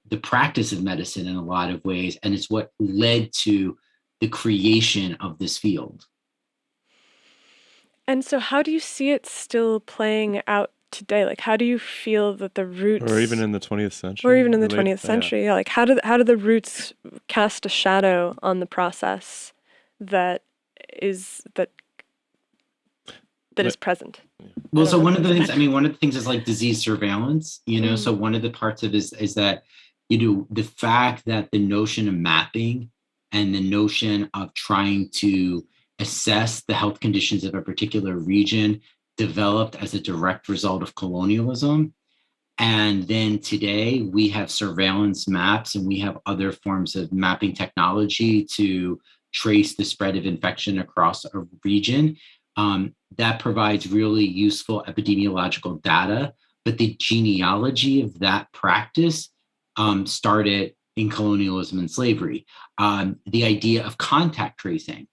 the practice of medicine in a lot of ways, and it's what led to the creation of this field. And so how do you see it still playing out today? Like, how do you feel that the roots, or even in the 20th century, or even in the 20th century, yeah, like how do the roots cast a shadow on the process that is present? Well, so one of the things is like disease surveillance, so one of the parts of it is that, the fact that the notion of mapping and the notion of trying to assess the health conditions of a particular region developed as a direct result of colonialism. And then today we have surveillance maps and we have other forms of mapping technology to trace the spread of infection across a region. That provides really useful epidemiological data, but the genealogy of that practice started in colonialism and slavery. The idea of contact tracing.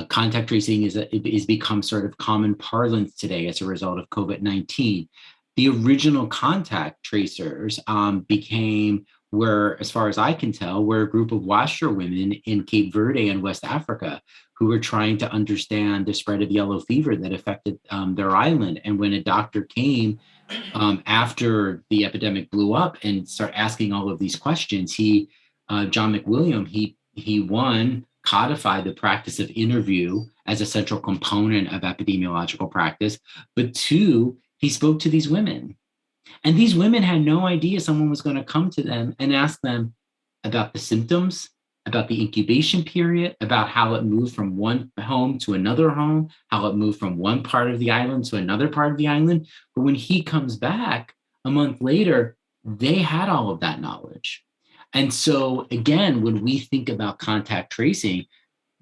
Contact tracing is become sort of common parlance today as a result of COVID-19. The original contact tracers as far as I can tell, were a group of washerwomen in Cape Verde and West Africa who were trying to understand the spread of yellow fever that affected their island. And when a doctor came after the epidemic blew up and started asking all of these questions, John McWilliam, he codified the practice of interview as a central component of epidemiological practice, but two, he spoke to these women. And these women had no idea someone was going to come to them and ask them about the symptoms, about the incubation period, about how it moved from one home to another home, how it moved from one part of the island to another part of the island. But when he comes back a month later, they had all of that knowledge. And so again, when we think about contact tracing,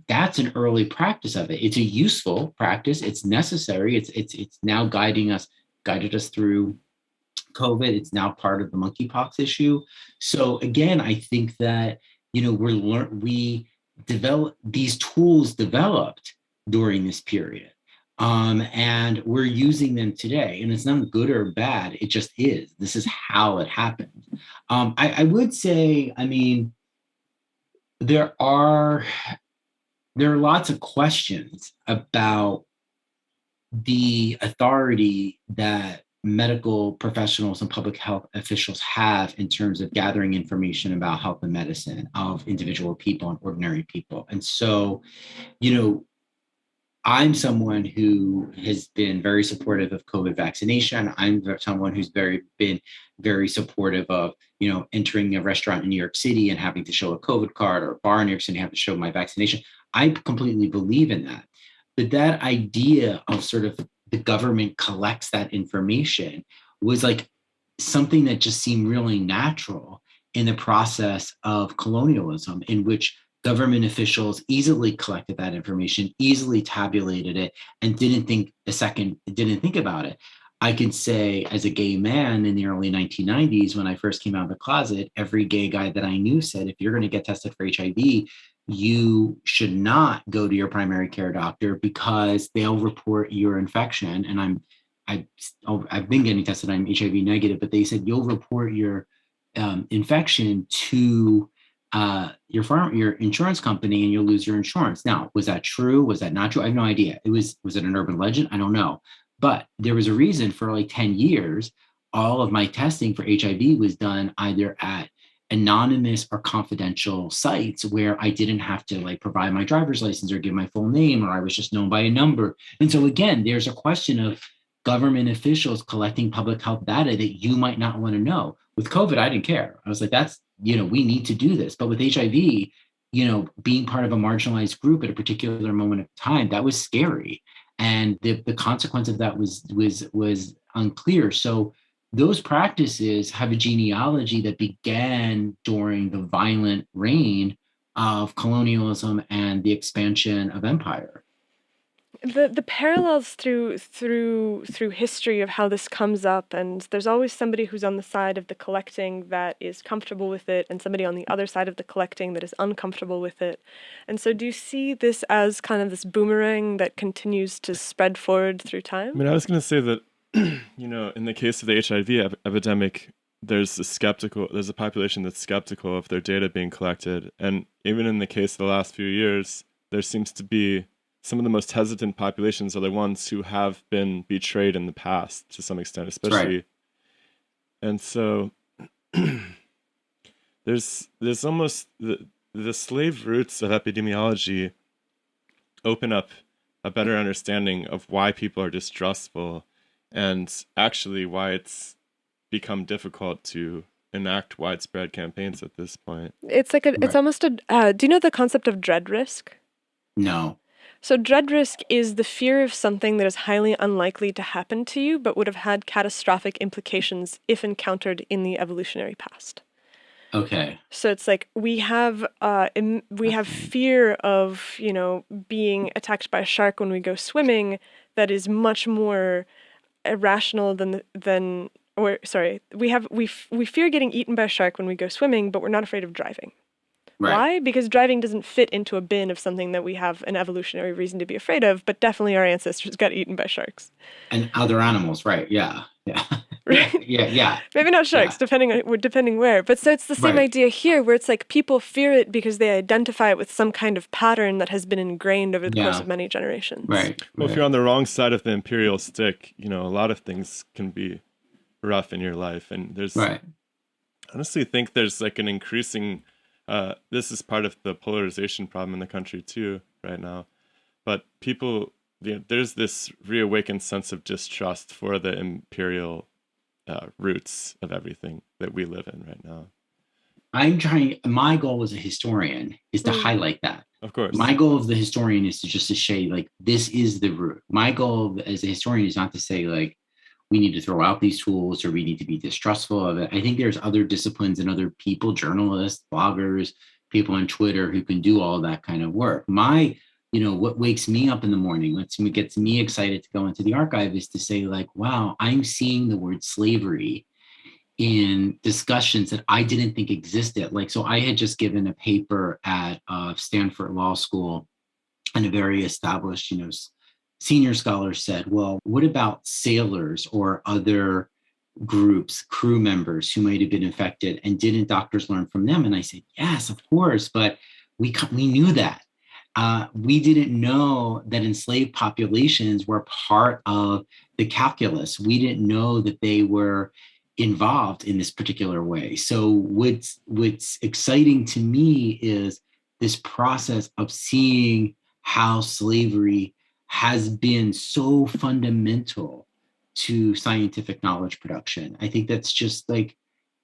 that's an early practice of it. It's a useful practice. It's necessary. It's now guided us through COVID. It's now part of the monkeypox issue. So again, I think that we develop these tools developed during this period, and we're using them today. And it's not good or bad. It just is. This is how it happened. I would say, there are lots of questions about the authority that medical professionals and public health officials have in terms of gathering information about health and medicine of individual people and ordinary people. And so, I'm someone who has been very supportive of COVID vaccination. I'm someone who's been very supportive of, entering a restaurant in New York City and having to show a COVID card, or a bar in New York City and have to show my vaccination. I completely believe in that. But that idea of sort of the government collects that information was like something that just seemed really natural in the process of colonialism, in which government officials easily collected that information, easily tabulated it, and didn't think about it. I can say, as a gay man in the early 1990s, when I first came out of the closet, every gay guy that I knew said, if you're going to get tested for HIV, you should not go to your primary care doctor because they'll report your infection. And I've been getting tested. I'm HIV negative, but they said you'll report your infection to your insurance company, and you'll lose your insurance. Now, was that true? Was that not true? I have no idea. Was it an urban legend? I don't know. But there was a reason for like 10 years, all of my testing for HIV was done either at anonymous or confidential sites where I didn't have to like provide my driver's license or give my full name, or I was just known by a number. And so again, there's a question of government officials collecting public health data that you might not want to know. With COVID, I didn't care. I was like, we need to do this. But with HIV, being part of a marginalized group at a particular moment of time, that was scary. And the consequence of that was unclear. So those practices have a genealogy that began during the violent reign of colonialism and the expansion of empire. The parallels through history of how this comes up, and there's always somebody who's on the side of the collecting that is comfortable with it, and somebody on the other side of the collecting that is uncomfortable with it. And so do you see this as kind of this boomerang that continues to spread forward through time? I mean, I was going to say that, in the case of the HIV epidemic, there's a population that's skeptical of their data being collected. And even in the case of the last few years, there seems to be some of the most hesitant populations are the ones who have been betrayed in the past to some extent, especially. Right. And so there's almost the slave roots of epidemiology open up a better understanding of why people are distrustful and actually why it's become difficult to enact widespread campaigns at this point. It's like it's almost do you know the concept of dread risk? No. So dread risk is the fear of something that is highly unlikely to happen to you, but would have had catastrophic implications if encountered in the evolutionary past. Okay. So it's like we have fear of, being attacked by a shark when we go swimming that is much more irrational we fear getting eaten by a shark when we go swimming, but we're not afraid of driving. Right. Why? Because driving doesn't fit into a bin of something that we have an evolutionary reason to be afraid of, but definitely our ancestors got eaten by sharks. And other animals, right? Yeah. Right? Yeah. Maybe not sharks, depending where. But so it's the same idea here, where it's like people fear it because they identify it with some kind of pattern that has been ingrained over the course of many generations. Right. Well, if you're on the wrong side of the imperial stick, a lot of things can be rough in your life. And there's, I honestly think there's like an increasing... this is part of the polarization problem in the country too right now. But people, there's this reawakened sense of distrust for the imperial roots of everything that we live in right now. My goal as a historian is to highlight that. Of course. My goal of the historian is to just to say, like, this is the root. My goal as a historian is not to say, like, we need to throw out these tools or we need to be distrustful of it. I think there's other disciplines and other people, journalists, bloggers, people on Twitter who can do all that kind of work. What wakes me up in the morning, what gets me excited to go into the archive is to say, like, wow, I'm seeing the word slavery in discussions that I didn't think existed. Like, so I had just given a paper at Stanford Law School, and a very established, senior scholars said, well, what about sailors or other groups, crew members who might have been infected, and didn't doctors learn from them? And I said, yes, of course, but we knew that. We didn't know that enslaved populations were part of the calculus. We didn't know that they were involved in this particular way. So what's exciting to me is this process of seeing how slavery has been so fundamental to scientific knowledge production. I think that's just like,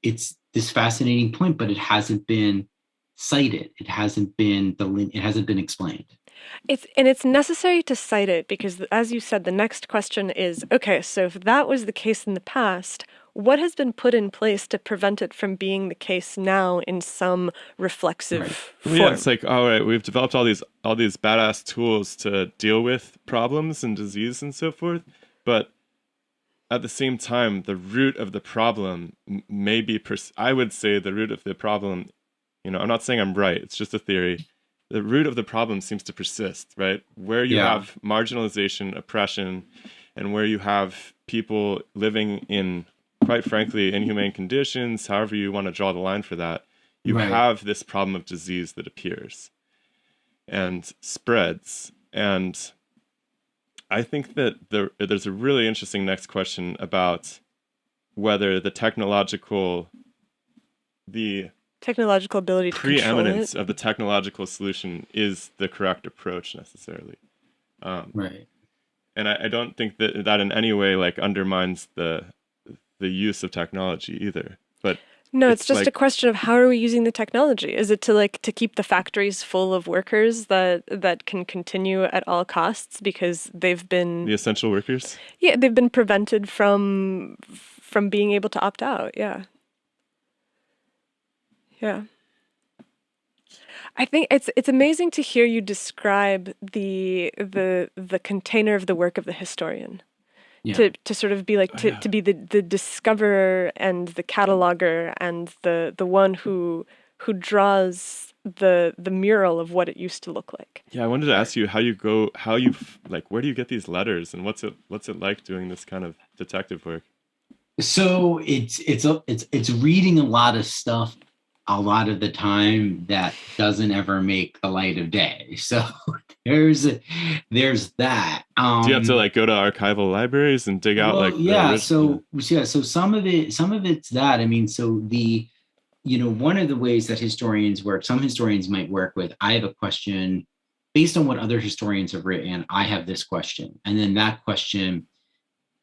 it's this fascinating point, but it hasn't been cited. It hasn't been explained. It's necessary to cite it because, as you said, the next question is, okay, so if that was the case in the past, what has been put in place to prevent it from being the case now in some reflexive Well, yeah, form? it's like, all right, we've developed all these badass tools to deal with problems and disease and so forth, but at the same time, the root of the problem may be, I would say the root of the problem, I'm not saying I'm right, it's just a theory. The root of the problem seems to persist, right? Where you Yeah. have marginalization, oppression, and where you have people living in, quite frankly, inhumane conditions, however you want to draw the line for that, you Right. have this problem of disease that appears and spreads. And I think that there's a really interesting next question about whether the technological Ability to control preeminence it. of the technological solution is the correct approach necessarily. Right. And I don't think that in any way like undermines the use of technology either. But No, it's just like, a question of how are we using the technology? Is it to keep the factories full of workers that can continue at all costs because they've been the essential workers? yeah, they've been prevented from being able to opt out. Yeah. Yeah. I think it's amazing to hear you describe the container of the work of the historian. Yeah. To sort of be like to be the discoverer and the cataloger and the one who draws the mural of what it used to look like. Yeah, I wanted to ask you like, where do you get these letters, and what's it like doing this kind of detective work? So it's reading a lot of stuff a lot of the time that doesn't ever make the light of day. So there's that. Do you have to like go to archival libraries and dig out Well, like the yeah. original? So some of it's that. I mean, so one of the ways that historians work, some historians might work with, I have a question based on what other historians have written. I have this question, and then that question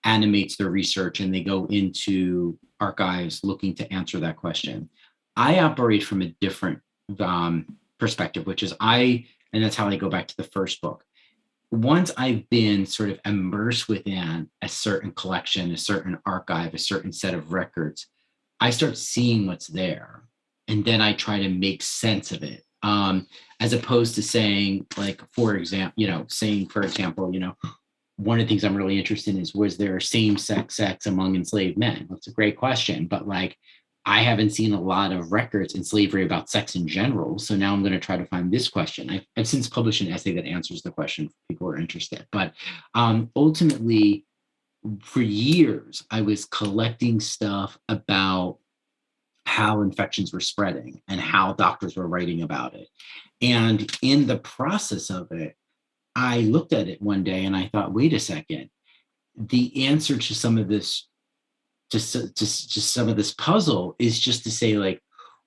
animates their research, and they go into archives looking to answer that question. I operate from a different perspective, which is and that's how I go back to the first book. Once I've been sort of immersed within a certain collection, a certain archive, a certain set of records, I start seeing what's there. And then I try to make sense of it. As opposed to saying, like, for example, one of the things I'm really interested in is, was there same-sex sex among enslaved men? That's a great question. But like, I haven't seen a lot of records in slavery about sex in general. So now I'm going to try to find this question. I've since published an essay that answers the question for people who are interested. But ultimately, for years, I was collecting stuff about how infections were spreading and how doctors were writing about it. And in the process of it, I looked at it one day and I thought, wait a second, the answer to some of this some of this puzzle is just to say, like,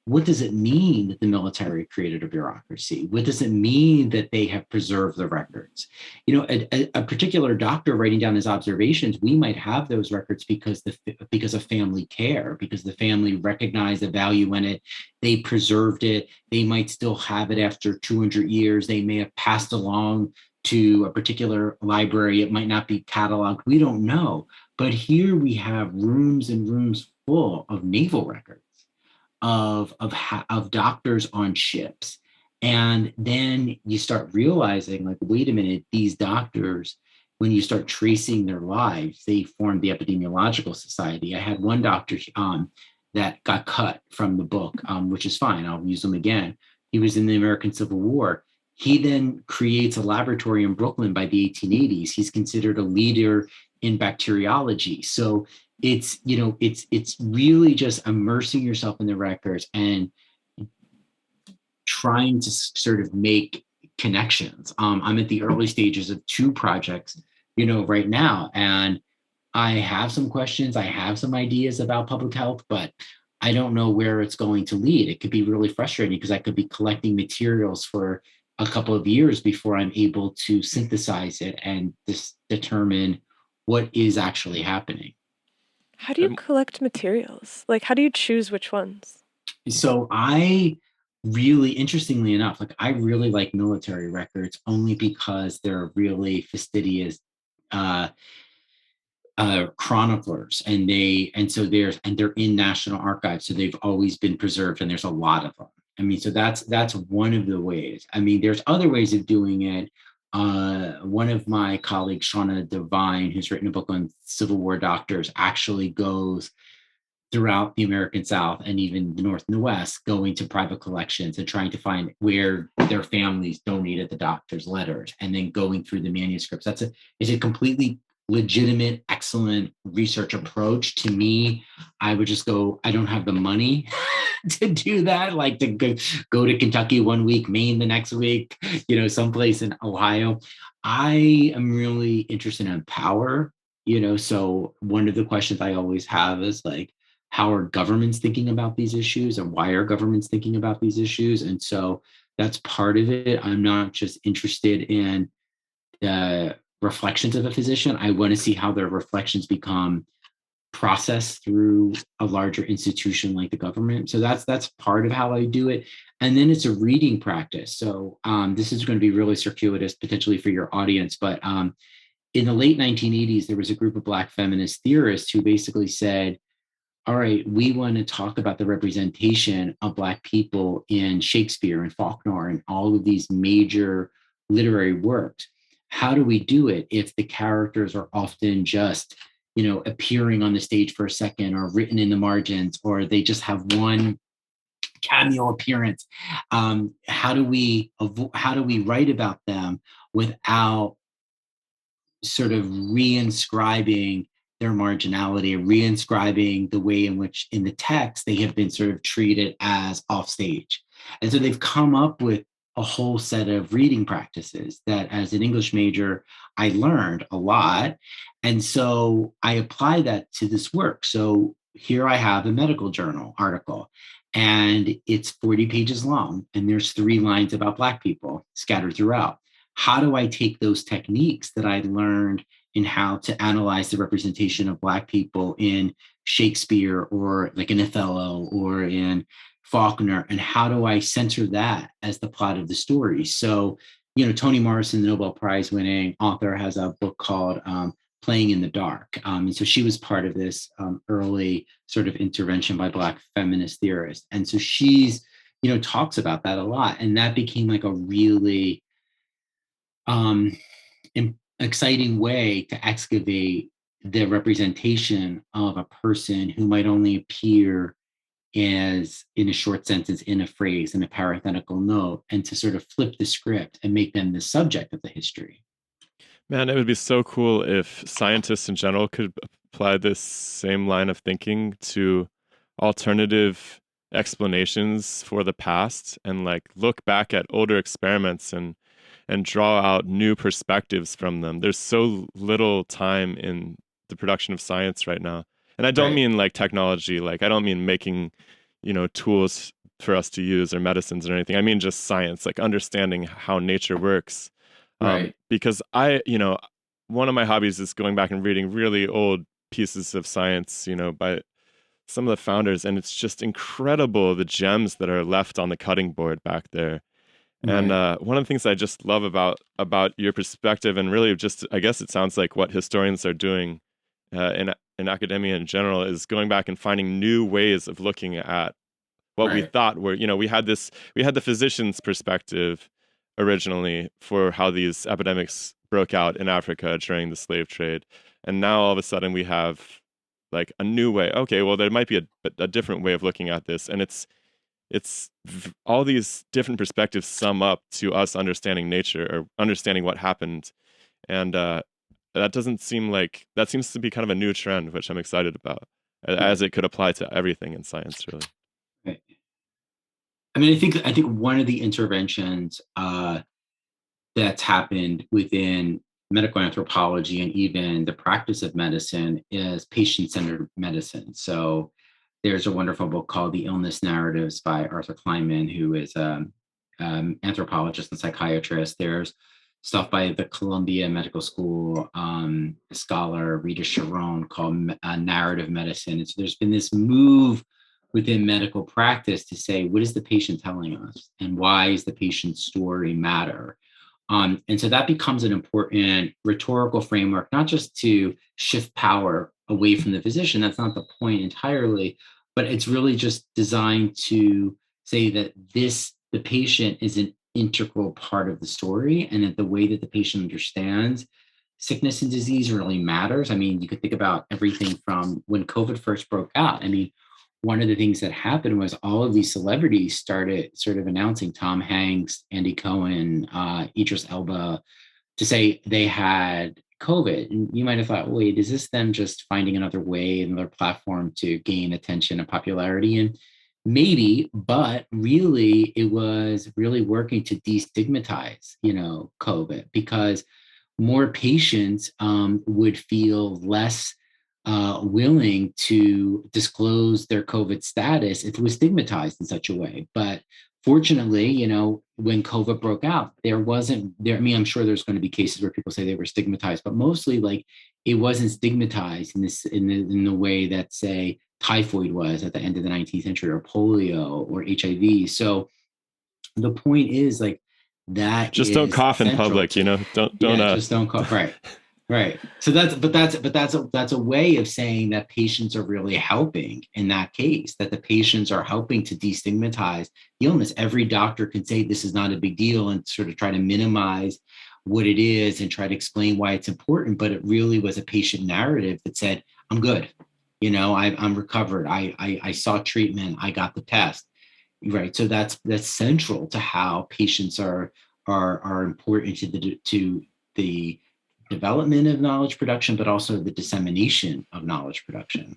what does it mean that the military created a bureaucracy? What does it mean that they have preserved the records? A particular doctor writing down his observations, we might have those records because of family care, because the family recognized the value in it. They preserved it. They might still have it after 200 years. They may have passed along to a particular library. It might not be cataloged. We don't know. But here we have rooms and rooms full of naval records of doctors on ships. And then you start realizing, like, wait a minute, these doctors, when you start tracing their lives, they formed the Epidemiological Society. I had one doctor that got cut from the book, which is fine. I'll use him again. He was in the American Civil War. He then creates a laboratory in Brooklyn by the 1880s. He's considered a leader in bacteriology. So it's really just immersing yourself in the records and trying to sort of make connections. I'm at the early stages of two projects, right now, and I have some questions, I have some ideas about public health, but I don't know where it's going to lead. It could be really frustrating because I could be collecting materials for a couple of years before I'm able to synthesize it and determine what is actually happening. How do you collect materials? Like, how do you choose which ones? So really interestingly enough, like I really like military records only because they're really fastidious uh, chroniclers, and they're in national archives, so they've always been preserved, and there's a lot of them. I mean, so that's one of the ways. I mean, there's other ways of doing it. One of my colleagues, Shauna Devine, who's written a book on Civil War doctors, actually goes throughout the American South and even the North and the West, going to private collections and trying to find where their families donated the doctor's letters, and then going through the manuscripts. It's a completely legitimate, excellent research approach. To me, I would just go, I don't have the money to do that, like to go to Kentucky one week, Maine the next week, someplace in Ohio. I am really interested in power, so one of the questions I always have is like, how are governments thinking about these issues, and why are governments thinking about these issues? And so that's part of it. I'm not just interested in reflections of a physician. I want to see how their reflections become processed through a larger institution like the government. So that's part of how I do it. And then it's a reading practice. So this is going to be really circuitous potentially for your audience, but in the late 1980s, there was a group of Black feminist theorists who basically said, all right, we want to talk about the representation of Black people in Shakespeare and Faulkner and all of these major literary works. How do we do it if the characters are often just, appearing on the stage for a second, or written in the margins, or they just have one cameo appearance? How do we write about them without sort of reinscribing their marginality, reinscribing the way in which in the text they have been sort of treated as offstage? And so they've come up with a whole set of reading practices that, as an English major, I learned a lot. And so I apply that to this work. So here I have a medical journal article, and it's 40 pages long, and there's 3 lines about Black people scattered throughout. How do I take those techniques that I learned in how to analyze the representation of Black people in Shakespeare, or like in Othello, or in Faulkner, and how do I center that as the plot of the story? So, Toni Morrison, the Nobel Prize winning author, has a book called Playing in the Dark. And so she was part of this early sort of intervention by Black feminist theorists. And so she's, talks about that a lot. And that became like a really exciting way to excavate the representation of a person who might only appear as in a short sentence, in a phrase, in a parenthetical note, and to sort of flip the script and make them the subject of the history. Man, it would be so cool if scientists in general could apply this same line of thinking to alternative explanations for the past, and like look back at older experiments and draw out new perspectives from them. There's so little time in the production of science right now. And I don't mean like technology, like I don't mean making, tools for us to use or medicines or anything. I mean just science, like understanding how nature works. Because one of my hobbies is going back and reading really old pieces of science, by some of the founders, and it's just incredible the gems that are left on the cutting board back there. And one of the things I just love about your perspective, and really just, I guess it sounds like what historians are doing in academia in general, is going back and finding new ways of looking at what we thought were, we had the physician's perspective originally for how these epidemics broke out in Africa during the slave trade. And now all of a sudden we have like a new way. Okay, well, there might be a different way of looking at this. And it's all these different perspectives sum up to us understanding nature, or understanding what happened. And that seems to be kind of a new trend, which I'm excited about, as it could apply to everything in science, really. Right. I mean, I think one of the interventions that's happened within medical anthropology and even the practice of medicine is patient-centered medicine. So there's a wonderful book called The Illness Narratives by Arthur Kleinman, who is an anthropologist and psychiatrist. There's stuff by the Columbia Medical School scholar Rita Sharon called Narrative Medicine. And so there's been this move within medical practice to say, what is the patient telling us? And why is the patient's story matter? And so that becomes an important rhetorical framework, not just to shift power away from the physician. That's not the point entirely, but it's really just designed to say that the patient is an integral part of the story, and that the way that the patient understands sickness and disease really matters. I mean, you could think about everything from when COVID first broke out. I mean, one of the things that happened was all of these celebrities started sort of announcing, Tom Hanks, Andy Cohen, Idris Elba, to say they had COVID. And you might have thought, wait, is this them just finding another way, another platform to gain attention and popularity? And maybe, but really it was really working to destigmatize, COVID, because more patients would feel less willing to disclose their COVID status if it was stigmatized in such a way. But fortunately, when COVID broke out, there wasn't there. I mean, I'm sure there's going to be cases where people say they were stigmatized, but mostly like it wasn't stigmatized in the way that, say, typhoid was at the end of the 19th century, or polio or HIV. So the point is, like, that just don't cough in public, don't just don't cough. Right. So that's a way of saying that patients are really helping in that case, that the patients are helping to destigmatize the illness. Every doctor can say this is not a big deal and sort of try to minimize what it is and try to explain why it's important. But it really was a patient narrative that said, I'm good. I'm recovered. I saw treatment. I got the test. Right. So that's central to how patients are important to the development of knowledge production, but also the dissemination of knowledge production.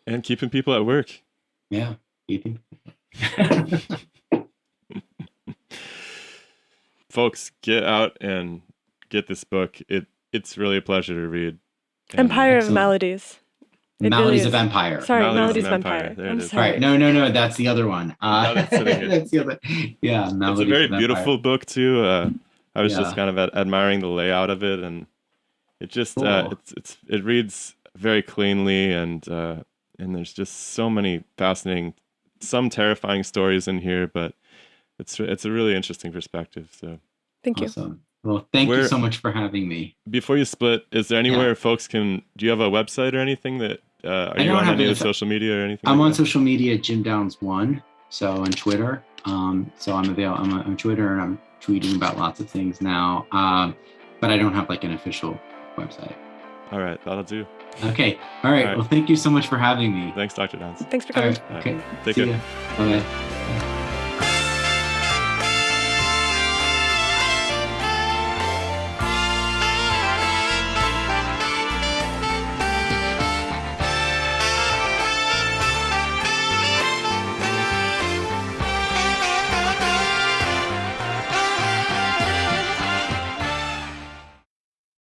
And keeping people at work. Yeah. Keeping. Folks, get out and get this book. It's really a pleasure to read. Empire of Maladies. Maladies of Empire. Sorry, Maladies of Empire. I'm sorry. Right. No, that's the other one. That's the other. Yeah, Maladies. It's a very beautiful book too. I was just kind of admiring the layout of it, and it just cool. It reads very cleanly, and there's just so many fascinating, some terrifying stories in here, but it's a really interesting perspective. So thank you. Awesome. Well, thank you so much for having me. Before you split, is there anywhere folks can? Do you have a website or anything that? Are you on any of the social media or anything? I'm on social media, Jim Downs 1. So on Twitter. So I'm available. I'm on Twitter, and I'm tweeting about lots of things now. But I don't have like an official website. All right, that'll do. Okay. All right. Well, thank you so much for having me. Thanks, Dr. Downs. Thanks for coming. Right. Okay. Take care. Bye.